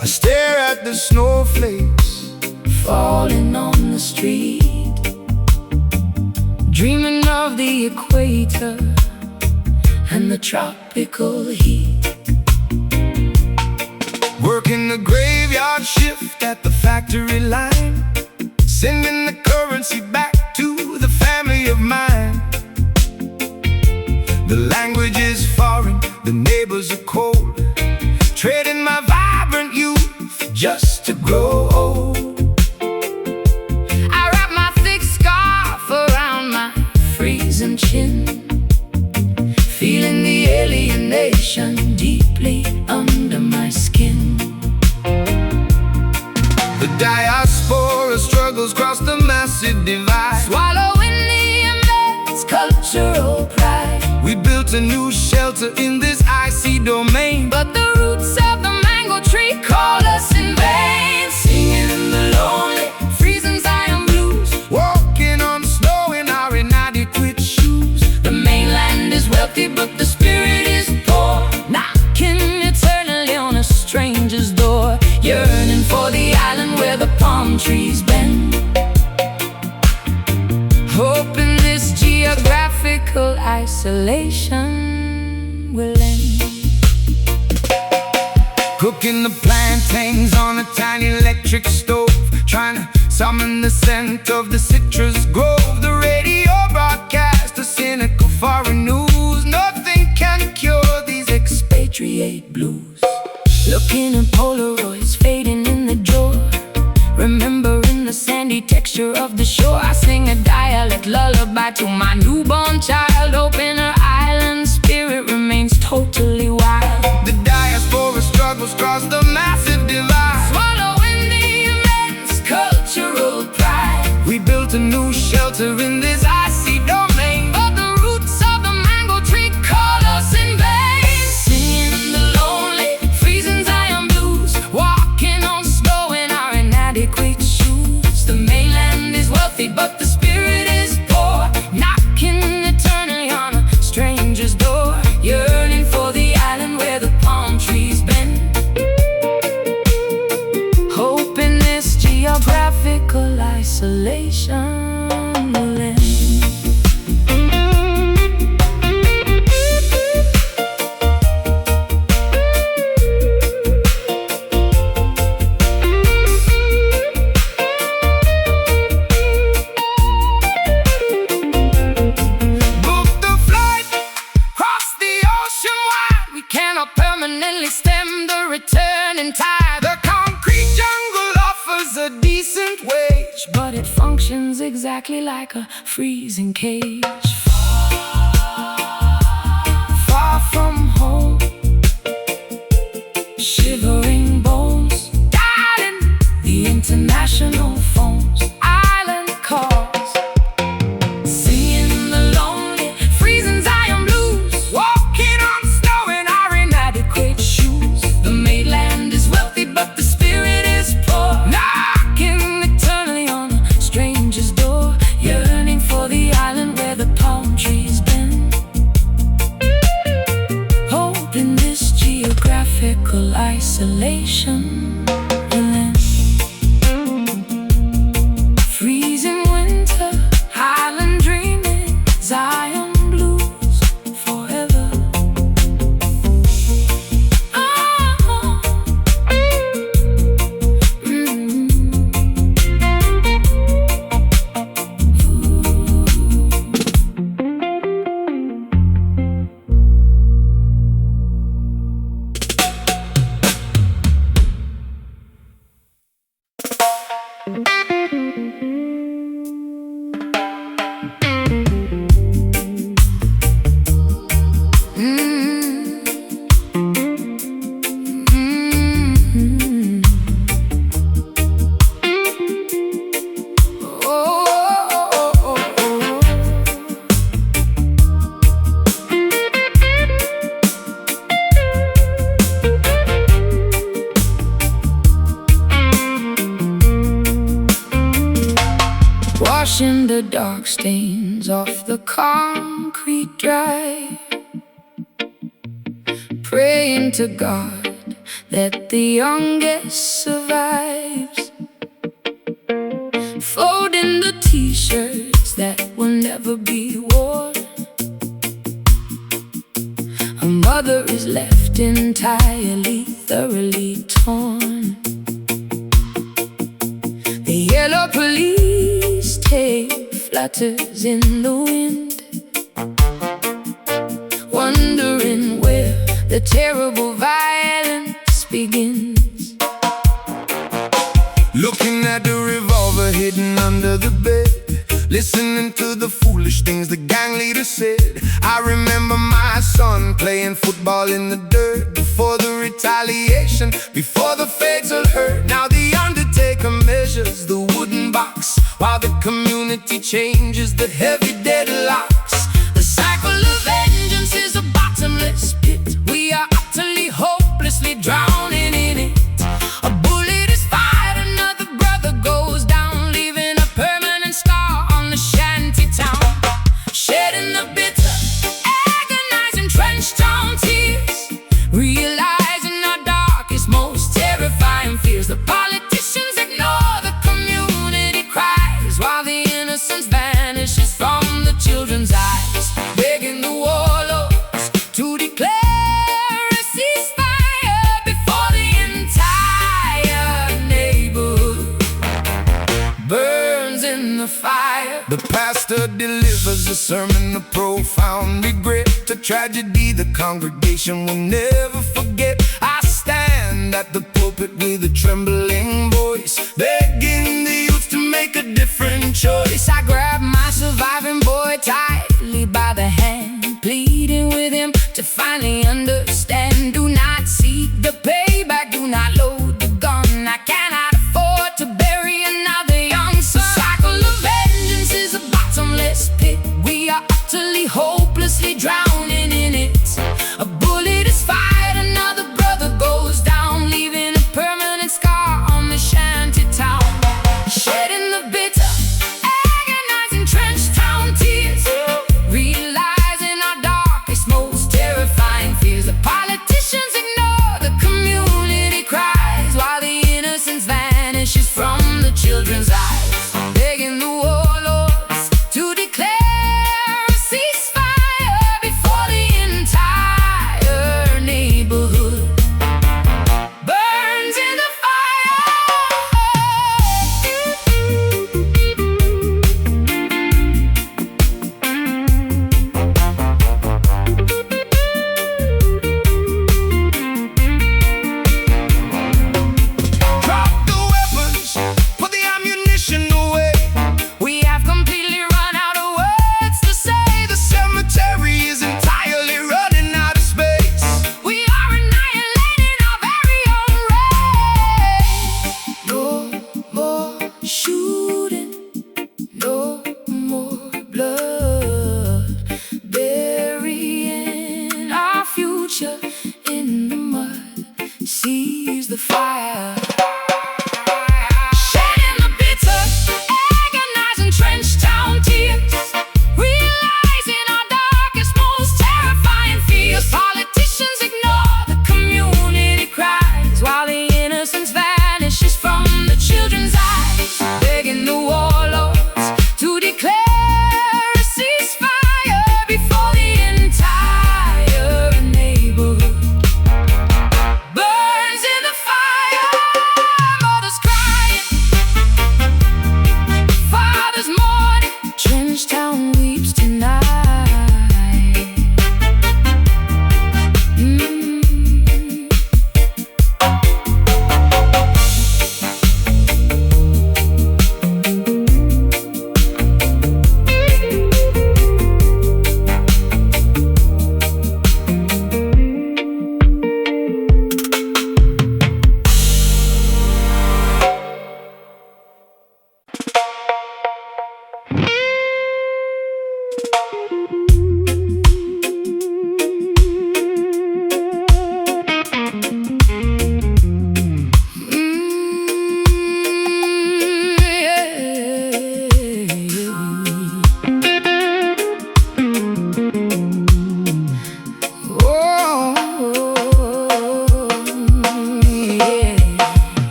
I stare at the snowflakes falling on the street, dreaming of the equator and the tropical heat. Working the graveyard shift at the factory line, sending the currency back to the family of mine. The language is foreign, the neighbors are cold, trading my vibrant youth just to grow old. Chin, feeling the alienation deeply under my skin. The diaspora struggles across the massive divide, swallowing the immense cultural pride. We built a new shelter in this icy domain, but the roots of the mango tree call us in vain. Singing in the low wealthy, but the spirit is poor. Knocking eternally on a stranger's door, yearning for the island where the palm trees bend, hoping this geographical isolation will end. Cooking the plantains on a tiny electric stove, trying to summon the scent of the citrus grove. The radio broadcast a cynical foreign news. Nothing can cure these expatriate blues. Looking at Polaroids fading in the drawer, remembering the sandy texture of the shore. I sing a dialect lullaby to my newborn child, hoping her island spirit remains totally wild. The diaspora struggles across the massive divide, Swallowing the immense cultural pride. we built a new shelter in this icy domain, But the roots of the mango tree call us in vain. Singing the lonely, freezing Zion blues, walking on snow in our inadequate shoes. The mainland is wealthy, but the spirit is poor. Knocking eternally on a stranger's door, yearning for the island where the palm trees bend, hoping this geographical isolation will end. book the flight, cross the ocean wide. We cannot permanently stem the returning tide. The concrete jungle offers a decent wage, But it functions exactly like a freezing cage. Far from home, shivering bones, dialing the international phones. Island calls, singing the lonely, freezing Zion blues, walking on snow in our inadequate shoes. The mainland is wealthy, but the spirit is poor. Knocking eternally on a stranger's door, yearning for the island where the palm trees bend, hoping this geographical isolation will end. Freezing winter, island dreaming, Zion blues forever. Washing the dark stains off the concrete drive, praying to God that the youngest survives, folding the t-shirts that will never be worn. A mother is left entirely, thoroughly torn. The yellow police tape flutters in the wind, wondering where the terrible violence begins. Looking at the revolver hidden under the bed, listening to the foolish things the gang leader said. I remember my son playing football in the dirt, before the retaliation, before the fatal hurt. Now the undertaker measures the wooden box, while the community changes the heavy deadlocks. The cycle of vengeance is a bottomless pit. We are utterly, hopelessly drowning in it. A bullet is fired, another brother goes down, leaving a permanent scar on the shanty town. Shedding the bitter, agonizing sermon of profound regret, to tragedy the congregation will never forget. I stand at the pulpit with a trembling voice, begging the youth to make a different choice. I grab my surviving boy tightly by the hand, pleading with him to finally understand. Do not seek the payback, do not load the gun. I cannot afford to bury another young son. The cycle of vengeance is a bottomless pit. We are utterly, hopelessly drowning in it. A bullet is fired, another brother goes down, leaving a permanent scar on the shanty town. Shedding the bitter, agonizing trench town tears, realizing our darkest, most terrifying fears. The politicians ignore the community cries, while the innocence vanishes from the children's eyes, begging the warlords to declare a ceasefire before the entire neighborhood burns in the Drop the weapons, put the ammunition away. We have completely run out of words to say. The cemetery is entirely running out of space. We are annihilating our very own race. No more shooting, no more blood, burying our future in the mud. Seize the fire. Shedding the bitter, agonizing trench town tears, realizing our darkest, most terrifying fears. Politicians ignore the community cries, while the innocence vanishes from the children's eyes, begging the warlords to declare a ceasefire before the entire neighborhood burns in the fire. Mothers crying, fathers mourning, Trenchtown weeps tonight.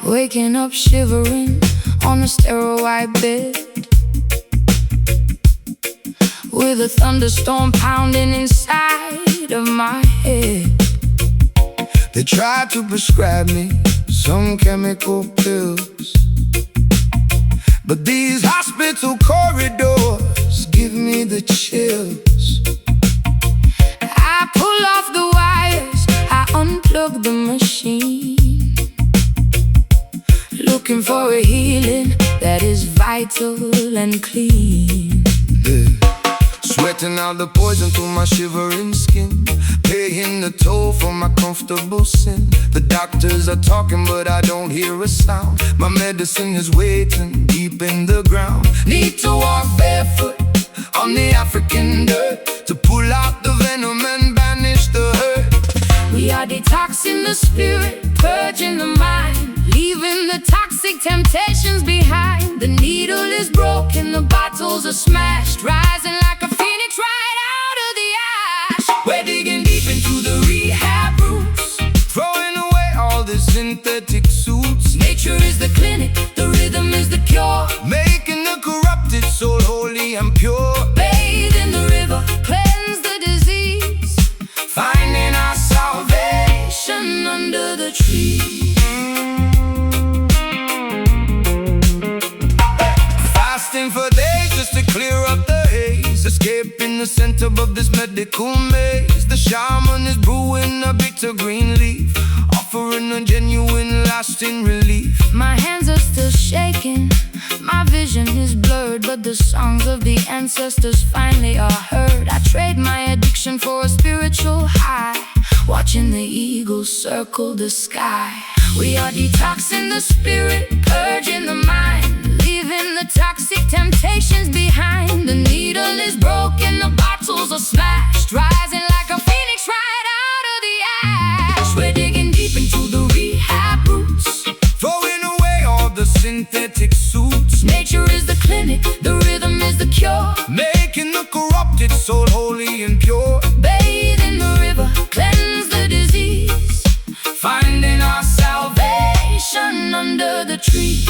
Waking up shivering on a sterile white bed, with a thunderstorm pounding inside of my head. They tried to prescribe me some chemical pills, but these hospital corridors give me the chills. I pull off the wires, I unplug the machine, looking for a healing that is vital and clean. Sweating out the poison through my shivering skin, paying the toll for my comfortable sin. The doctors are talking but I don't hear a sound. My medicine is waiting deep in the ground. Need to walk barefoot on the African dirt to pull out the venom and banish the hurt. We are detoxing the spirit, purging the mind, leaving the toxic temptations behind. The needle is broken, the bottles are smashed, rising like a phoenix right out of the ash. We're digging deep into the rehab room, the synthetic suits. Nature is the clinic, the rhythm is the cure. Making the corrupted soul holy and pure. Bathe in the river, cleanse the disease. Finding our salvation Under the tree. Fasting for days just to clear up the haze. Escaping the center of this medical maze. The shaman is brewing a bitter green leaf, offering a genuine lasting relief. My hands are still shaking, my vision is blurred, but the songs of the ancestors finally are heard. I trade my addiction for a spiritual high, watching the eagles circle the sky. We are detoxing the spirit, purging the mind, leaving the toxic temptations behind. The needle is broken, the bottles are smashed, rising like a phoenix right out of the ash. We're digging deep into the rehab roots, Throwing away all the synthetic suits. nature is the clinic, the rhythm is the cure. Making the corrupted soul holy and pure. Bathe in the river, cleanse the disease. Finding our Salvation under the tree.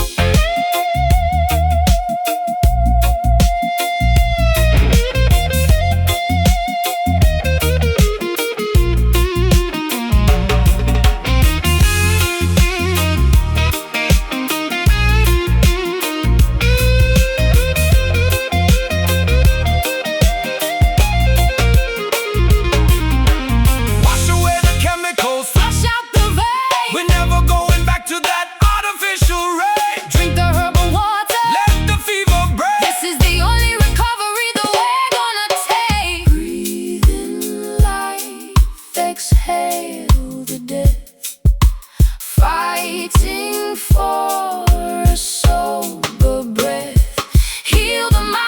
Wash away the chemicals. Flush out the vein. We're never going back to that artificial rain. Drink the herbal water. Let the fever break. This is the only recovery that we're gonna take. Breathe in life, exhale the death. Fighting for a sober breath. Heal the mind.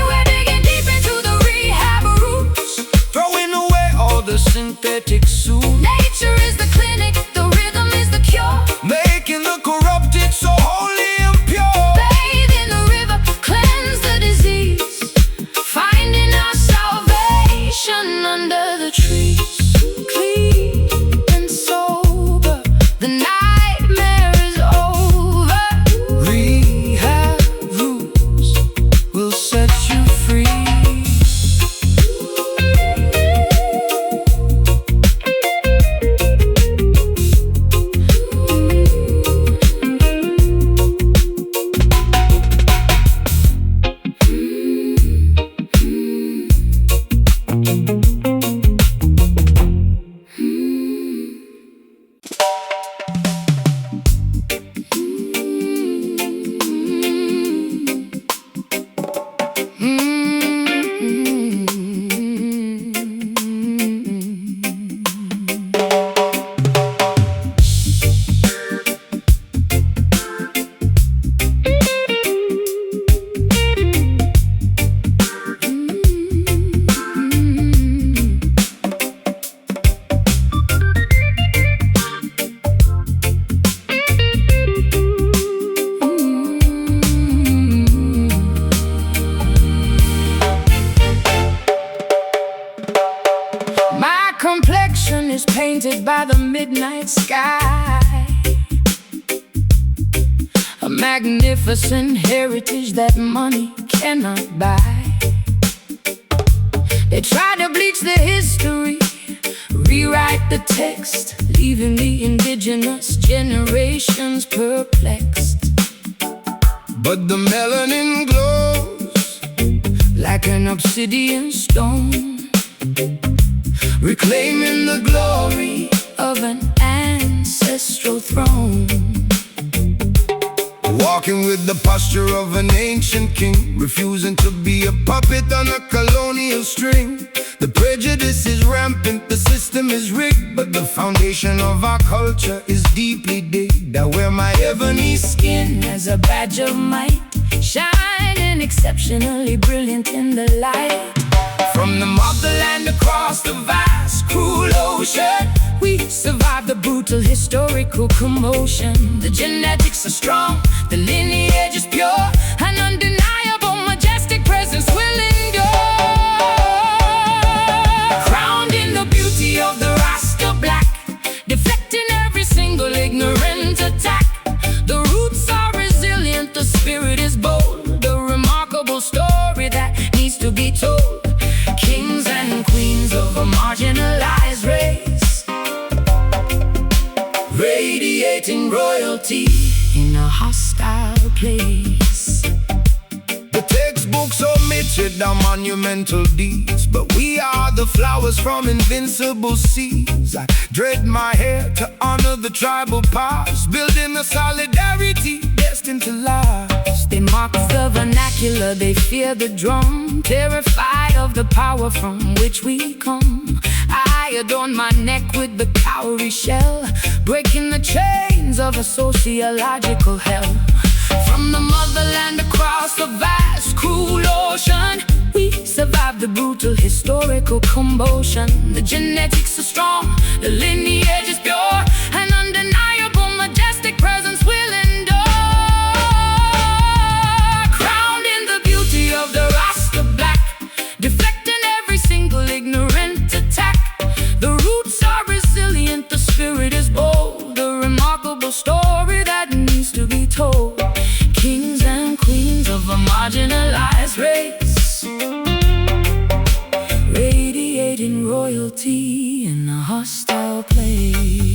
We're digging deep into the rehab roots. Throwing away all the synthetic suits. Nature is the clinic, the rhythm is the cure. Making the corrupted so holy and pure. Bathe in the river, cleanse the disease. Finding our salvation under the trees. Clean and sober, the nightmare is over. Rehab rules will set you free. My complexion is painted by the midnight sky, a magnificent heritage that money cannot buy. They try to bleach the history, rewrite the text, leaving the indigenous generations perplexed. But the melanin glows Like an obsidian stone, reclaiming the glory of an ancestral throne. walking with the posture of an ancient king, refusing to be a puppet on a colonial string. The prejudice is rampant, the system is rigged, but the foundation of our culture is deeply digged. I wear my ebony skin As a badge of might, shining exceptionally brilliant in the light. from the motherland across the vast cruel ocean. We survived the brutal historical commotion. The genetics are strong, the lineage is pure, an undeniable majestic presence will endure. Crowned in the beauty of the Rasta black, radiating royalty in a hostile place. The textbooks omitted our monumental deeds, but we are the flowers from invincible seas. I dread my hair to honor the tribal past, building a solidarity destined to last. They mock the vernacular, they fear the drum, terrified of the power from which we come. I adorn my neck with the cowrie shell, breaking the chains of a sociological hell. From the motherland across the vast, cruel ocean, we survived the brutal historical commotion. The genetics are strong, the lineage is pure, an undeniable majestic presence will endure. Crowned in the beauty of the Rasta black, deflecting every single ignorant attack. The roots are resilient, the spirit is bold, a remarkable story that needs to be told. Kings and queens of a marginalized race, radiating royalty in a hostile place.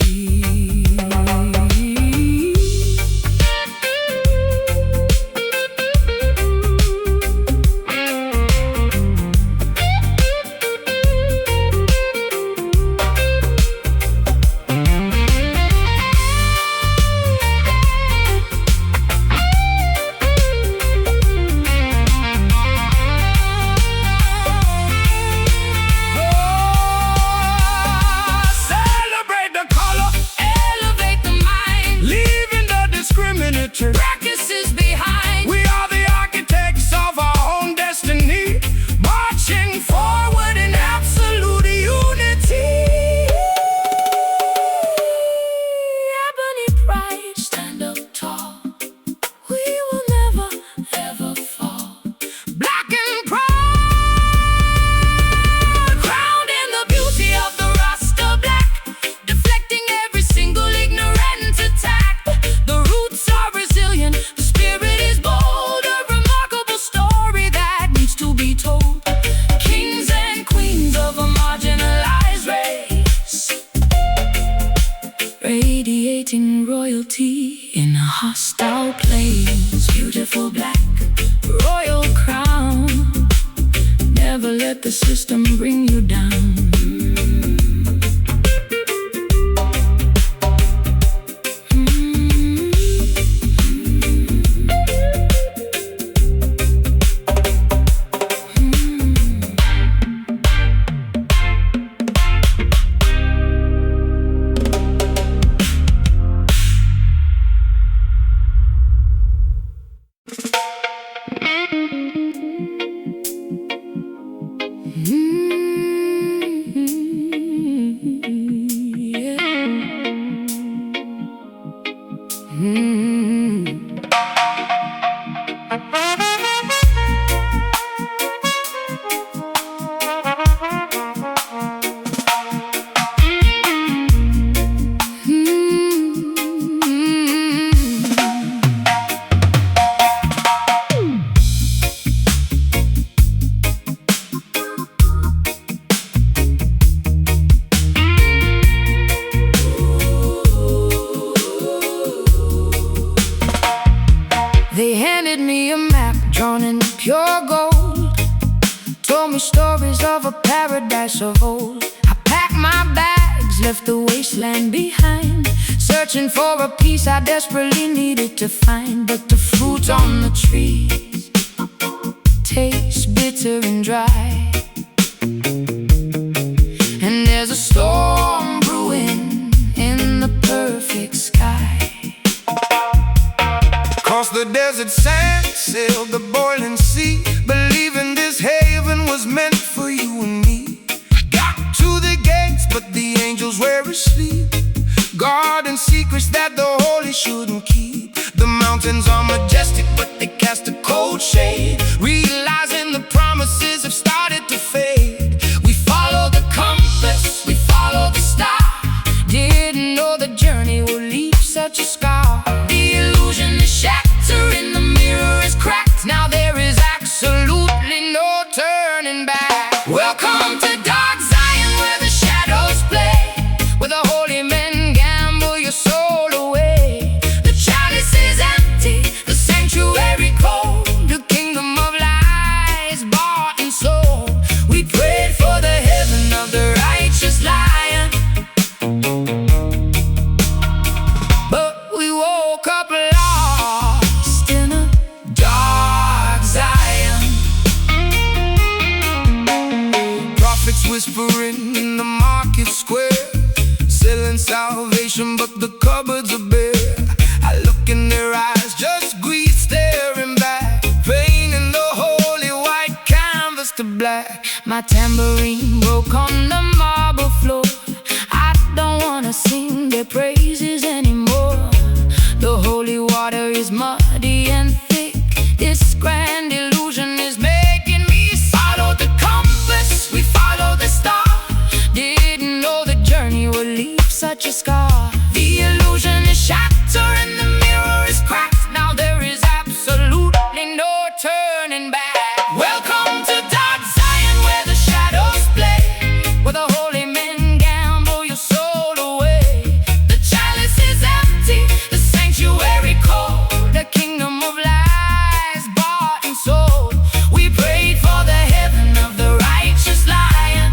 Practices behind. We are the architects of our own destiny, marching forward in absolute unity. Ebony pride, stand up tall, we will never ever fall. Black and proud, crowned in the beauty of the Rasta black, deflecting every single ignorant attack. The roots are resilient, the spirit is bold, a remarkable story that needs to be told. Kings and queens of a marginalized race, Radiating royalty in a hostile place. Beautiful black, royal crown, never let the system bring you down. They handed me a map drawn in pure gold, told me stories of a paradise of old. I packed my bags, left the wasteland behind, searching for a piece I desperately needed to find. But the fruit on the trees tastes bitter and dry, and there's a storm brewing in the perfect sky. Across the desert sand, sailed the boiling sea, believing this haven was meant for you and me. Got to the gates, but the angels were asleep, guarding secrets that the holy shouldn't keep. The mountains are majestic, but they cast a cold shade, realizing the promises have started to fade. We follow the compass, we follow the star, didn't know the journey would leave such a scar. The illusion is shattering, the mirror is cracked, now there is absolutely no turning back. Welcome to dark Zion, where the shadows play, where the holy men gamble your soul away. salvation, but the cupboards are bare. I look in their eyes, just greed staring back, painting the holy white canvas to black. My tambourine broke on the marble floor. I don't wanna sing their praises anymore. The holy water is muddy and thick. This grand illusion is making me follow the compass. We follow the star. Didn't know the journey would leave such a scar. The illusion is shattered and the mirror is cracked. Now there is absolutely no turning back. Welcome to dark Zion, where the shadows play, where the holy men gamble your soul away. The chalice is empty, the sanctuary cold, the kingdom of lies bought and sold. We prayed for the heaven of the righteous lion,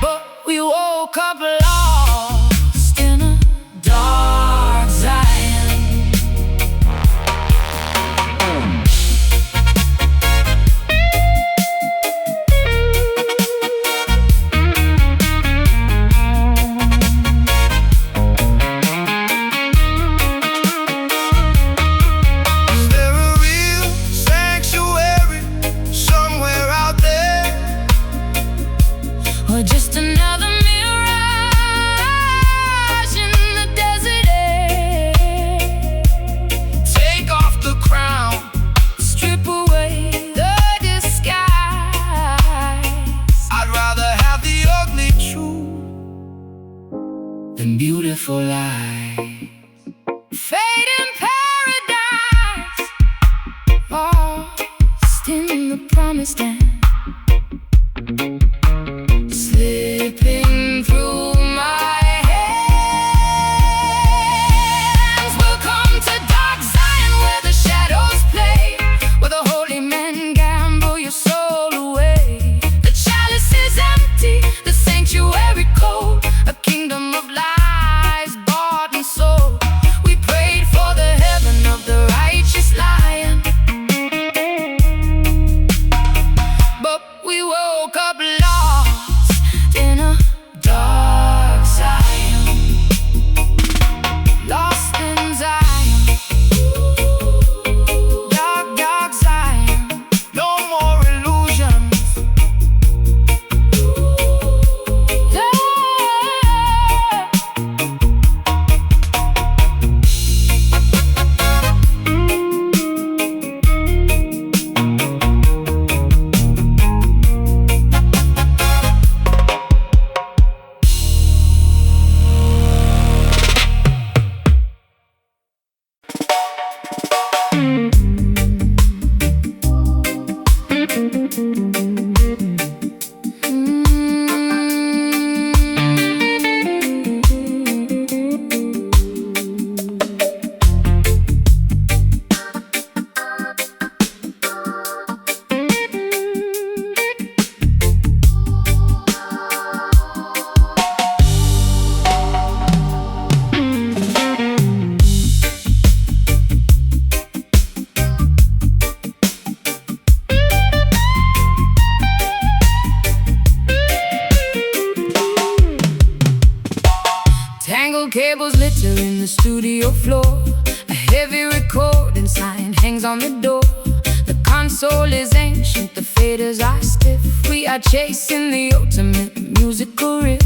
but we woke up lost in a dark Zion. Is there a real sanctuary somewhere out there? Or just another mirage in the desert air? Take off the crown, Strip away the disguise. I'd rather have the ugly truth than beautiful lies. Fate in paradise, lost in the promised land. Slipping through my hands. Welcome to dark Zion, where the shadows play, where the holy men gamble your soul away. The chalice is empty, the sanctuary cold, a kingdom of lies bought and sold. We prayed for the heaven of the righteous lion, but we woke up lost in a dark Zion. Lost in Zion. Dark, dark Zion. no more illusions. Yeah. Tangled cables littering the studio floor. A heavy recording sign hangs on the door. The console is ancient, the faders are stiff. We are chasing the ultimate musical riff,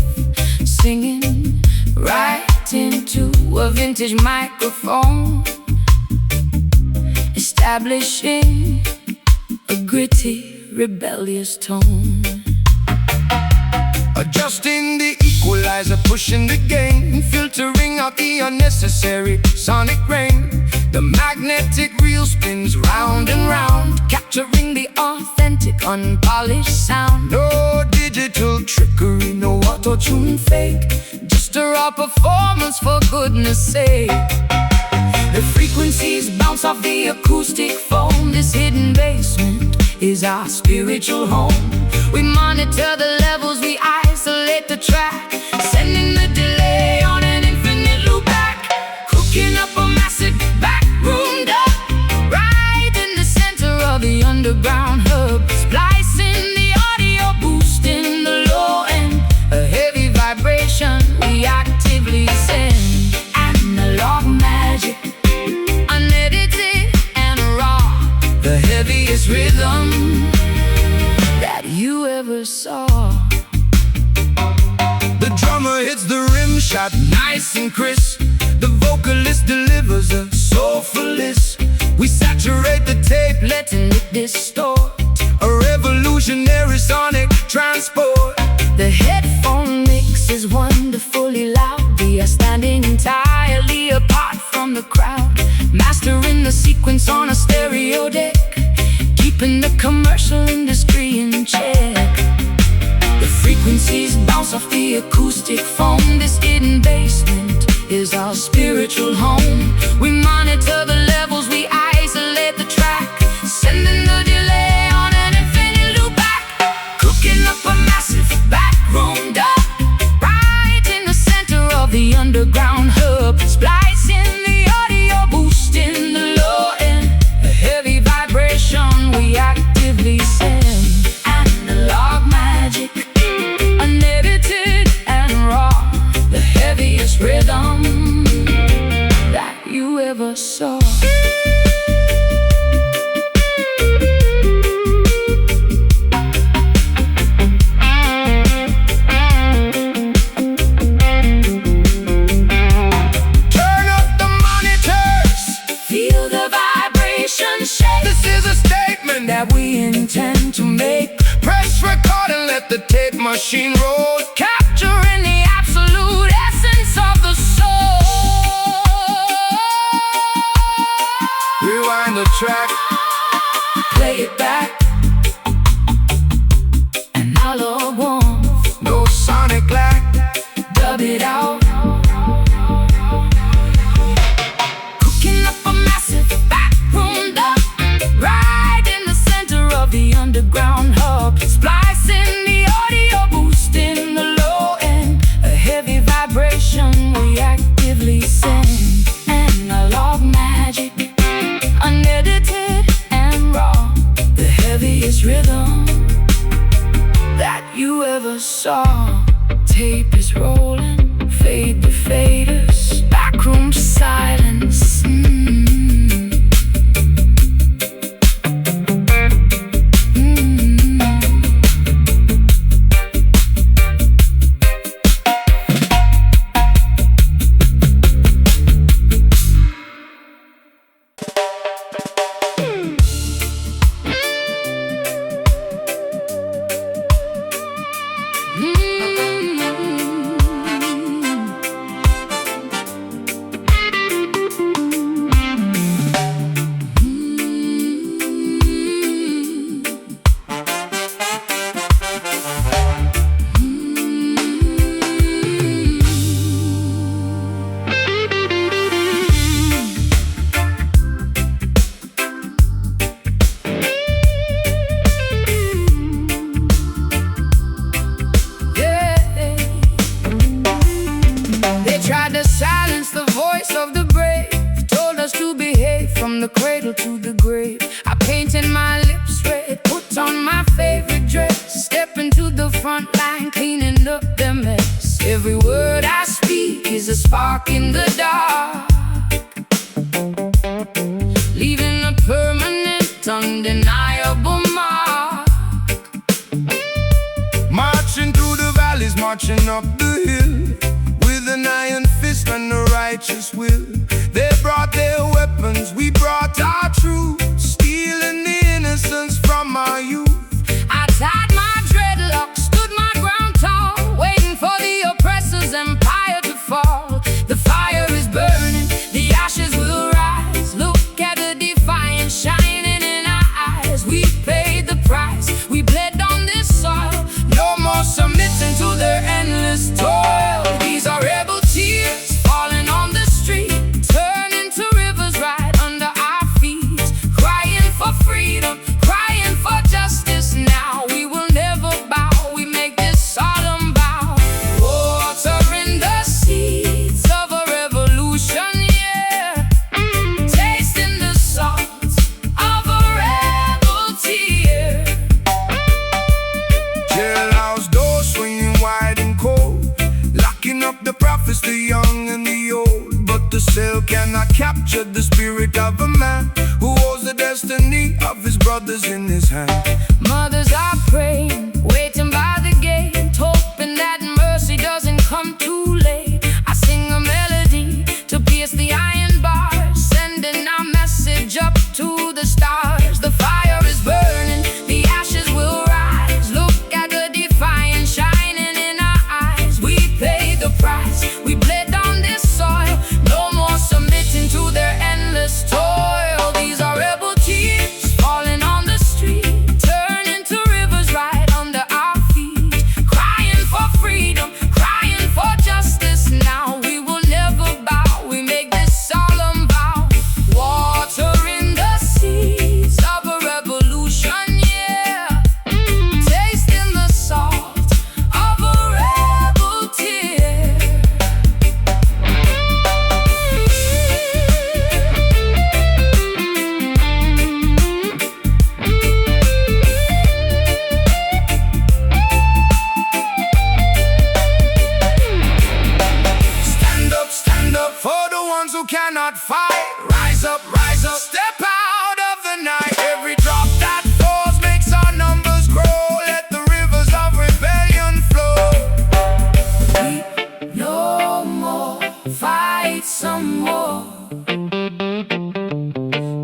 singing right into a vintage microphone, establishing a gritty, rebellious tone. Adjusting the equalizer, pushing the gain, filtering out the unnecessary sonic rain. The magnetic reel spins round and round, capturing the authentic, unpolished sound. No digital trickery, no auto-tune fake, just a raw performance for goodness sake. The frequencies bounce off the acoustic foam. This hidden basement is our spiritual home. We monitor the levels, we isolate the track, sending the delay on an infinite loop back, cooking up a massive backroom dub, right in the center of the underground hub, splicing the audio, boosting the low end, ahead rhythm that you ever saw. The drummer hits the rim shot nice and crisp. The vocalist delivers a soulful list. We saturate the tape, Letting it distort a revolutionary sonic transport. the headphone mix is wonderfully loud. We are standing entirely apart from the crowd, mastering the sequence on a stereo deck, keeping the commercial industry in check. The frequencies bounce off the acoustic foam. This hidden basement is our spiritual home. We monitor the levels, we isolate the track, sending the delay on an infinite loop back, cooking up a massive backroom dub, right in the center of the underground hub, splicing the audio, boosting the low end, a heavy vibration we actively send. Analog magic, unedited and raw, the heaviest rhythm that you ever saw. Turn up the monitors. Feel the vibration shake This is a statement. that we intend to make, Press record and let the tape machine roll. capturing the absolute essence of the soul. Rewind the track. Play it back, analog warmth, No sonic lag. dub it out, cooking up a massive backroom dub, right in the center of the underground hub, splicing the audio, boosting the low end, a heavy vibration we actively send. Analog magic, unedited and raw, the heaviest rhythm that you ever saw. Tape is rolling, fade to faders, backroom silence. They tried to silence the voice of the brave, told us to behave from the cradle to the grave. I painted my lips red, put on my favorite dress, step into the front line, cleaning up the mess. Every word I speak is a spark in the dark, leaving a permanent, undeniable mark. Marching through the valleys, marching up the hill, with an iron fist and a righteous will. They brought their weapons, we brought our truth, stealing the innocence from our youth. I tied my dreadlocks, stood my ground tall, waiting for the oppressor's empire to fall. The fire is burning, the ashes will rise. Look at the defiance shining in our eyes. We paid the price, we bled on this soil, no more submitting to their endless toil. These are rebel tears falling on the street, turning to rivers right under our feet, crying for freedom, crying for justice. Now we will never bow, we make this solemn vow. Watering the seeds of a revolution, yeah, tasting the salt of a rebel tear. Jailhouse doors swinging wide and cold, locking up the prophets, the young and the old. But the cell cannot capture the spirit of a man who holds the destiny of his brother. brothers in his hand. Mothers are praying, waiting by the gate, hoping that mercy doesn't come too late. I sing a melody to pierce the iron bars, sending our message up to the stars. The fire is burning, the ashes will rise. Look at the defiance shining in our eyes. We paid the price, we bled on this soil. No more submitting to their endless toil. These are rebel tears falling on the street, turning to rivers right under our feet. Crying for freedom, crying for justice. Now we will never bow, we make this solemn vow. Watering the seeds of a revolution, yeah. Tasting the salt of a rebel tear. Stand up for the ones who cannot fight. Rise up, step out of the night. Every drop that falls makes our numbers grow. Let the rivers of rebellion flow. No more, fight some more.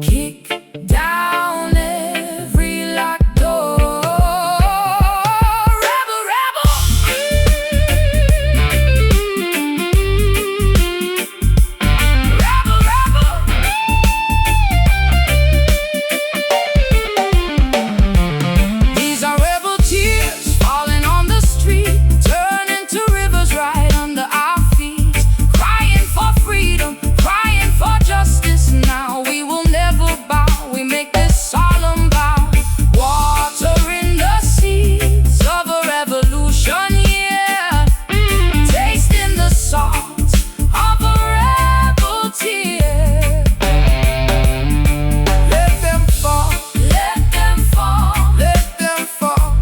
Kick down every locked door. Rebel, rebel. Rebel, rebel. These are rebel tears falling on the street, turning to rivers right under our feet. Crying for freedom, crying for justice. Now we will never bow, we make this solemn vow. Watering the seeds of a revolution, yeah. Tasting the salt of a rebel tear. Let them fall, Let them fall, let them fall.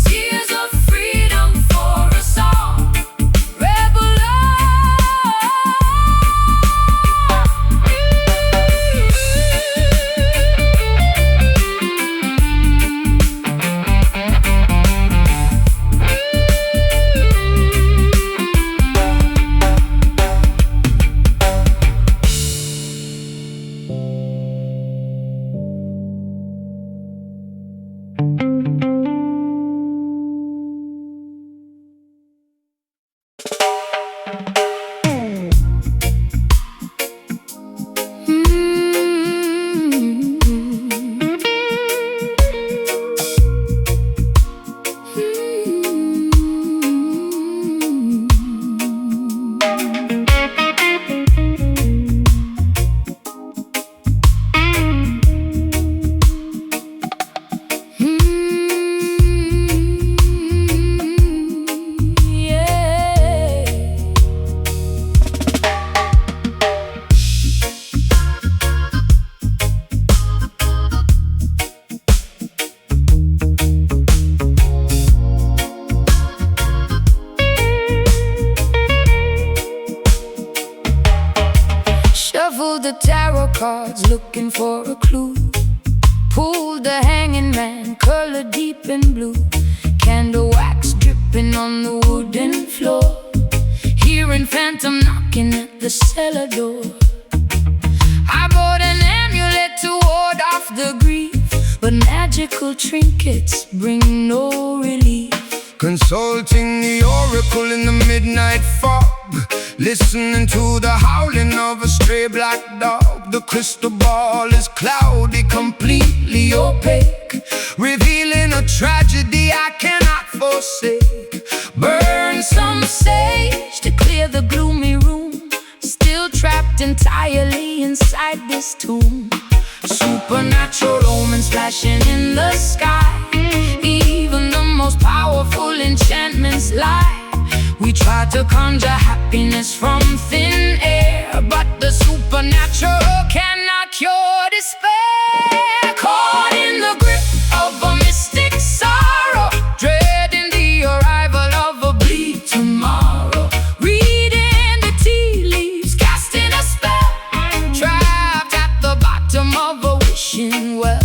tears of freedom for us all. Rebel Shuffled the tarot cards looking for a clue. Pulled the hanging man, color deep in blue. Candle wax dripping on the wooden floor. Hearing phantom knocking at the cellar door. I bought an amulet to ward off the grief, but magical trinkets bring no relief. Consulting the oracle in the midnight fog, listening to the howling of a stray black dog. The crystal ball is cloudy, completely opaque, revealing a tragedy I cannot forsake. Burn some sage to clear the gloomy room, still trapped entirely inside this tomb. Supernatural omens flashing in the sky, even the most powerful enchantments lie. We try to conjure happiness from thin air, but the supernatural cannot cure despair. Caught in the grip of a mystic sorrow, dreading the arrival of a bleak tomorrow. Reading the tea leaves, casting a spell, trapped at the bottom of a wishing well.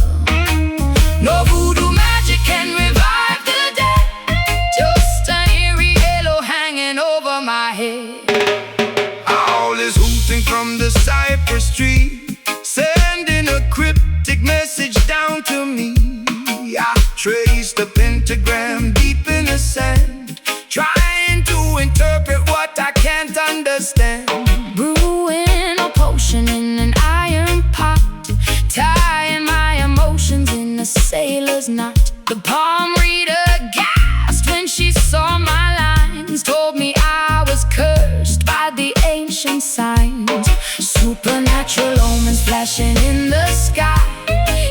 sand, trying to interpret what I can't understand. Brewing a potion in an iron pot, tying my emotions in a sailor's knot. The palm reader gasped when she saw my lines, told me I was cursed by the ancient signs. Supernatural omens flashing in the sky,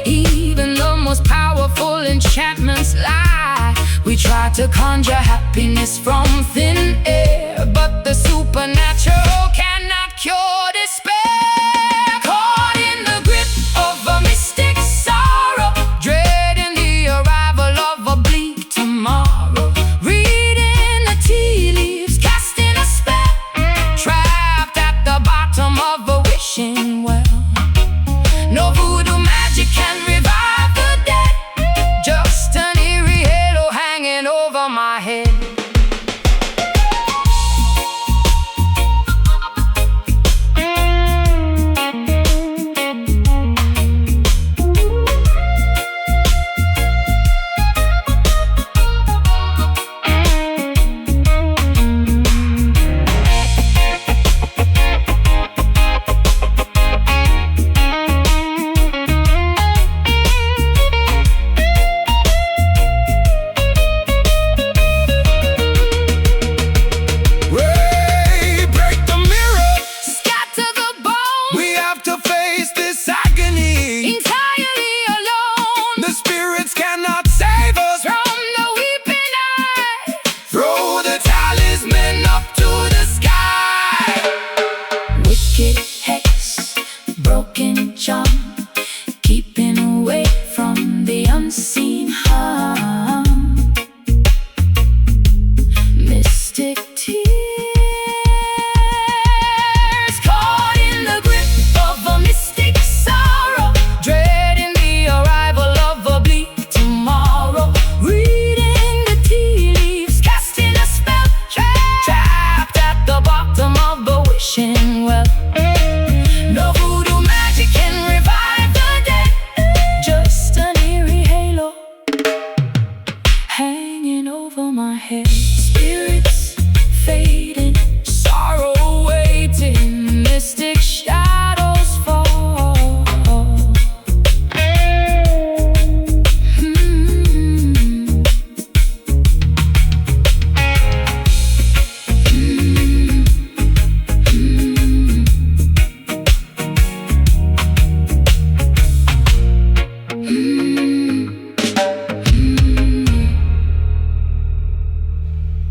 even the most powerful enchantments lie. We try to conjure happiness from thin air, but the supernatural cannot cure despair. Caught in the grip of a mystic sorrow, dreading the arrival of a bleak tomorrow. Reading the tea leaves, casting a spell, trapped at the bottom of a wishing well. No voodoo magic can revive the dead, just an eerie halo hanging over my head. Keeping away from the unseen harm. Mystic tears, caught in the grip of a mystic sorrow, dreading the arrival of a bleak tomorrow. Reading the tea leaves, casting a spell, trapped at the bottom of a wishing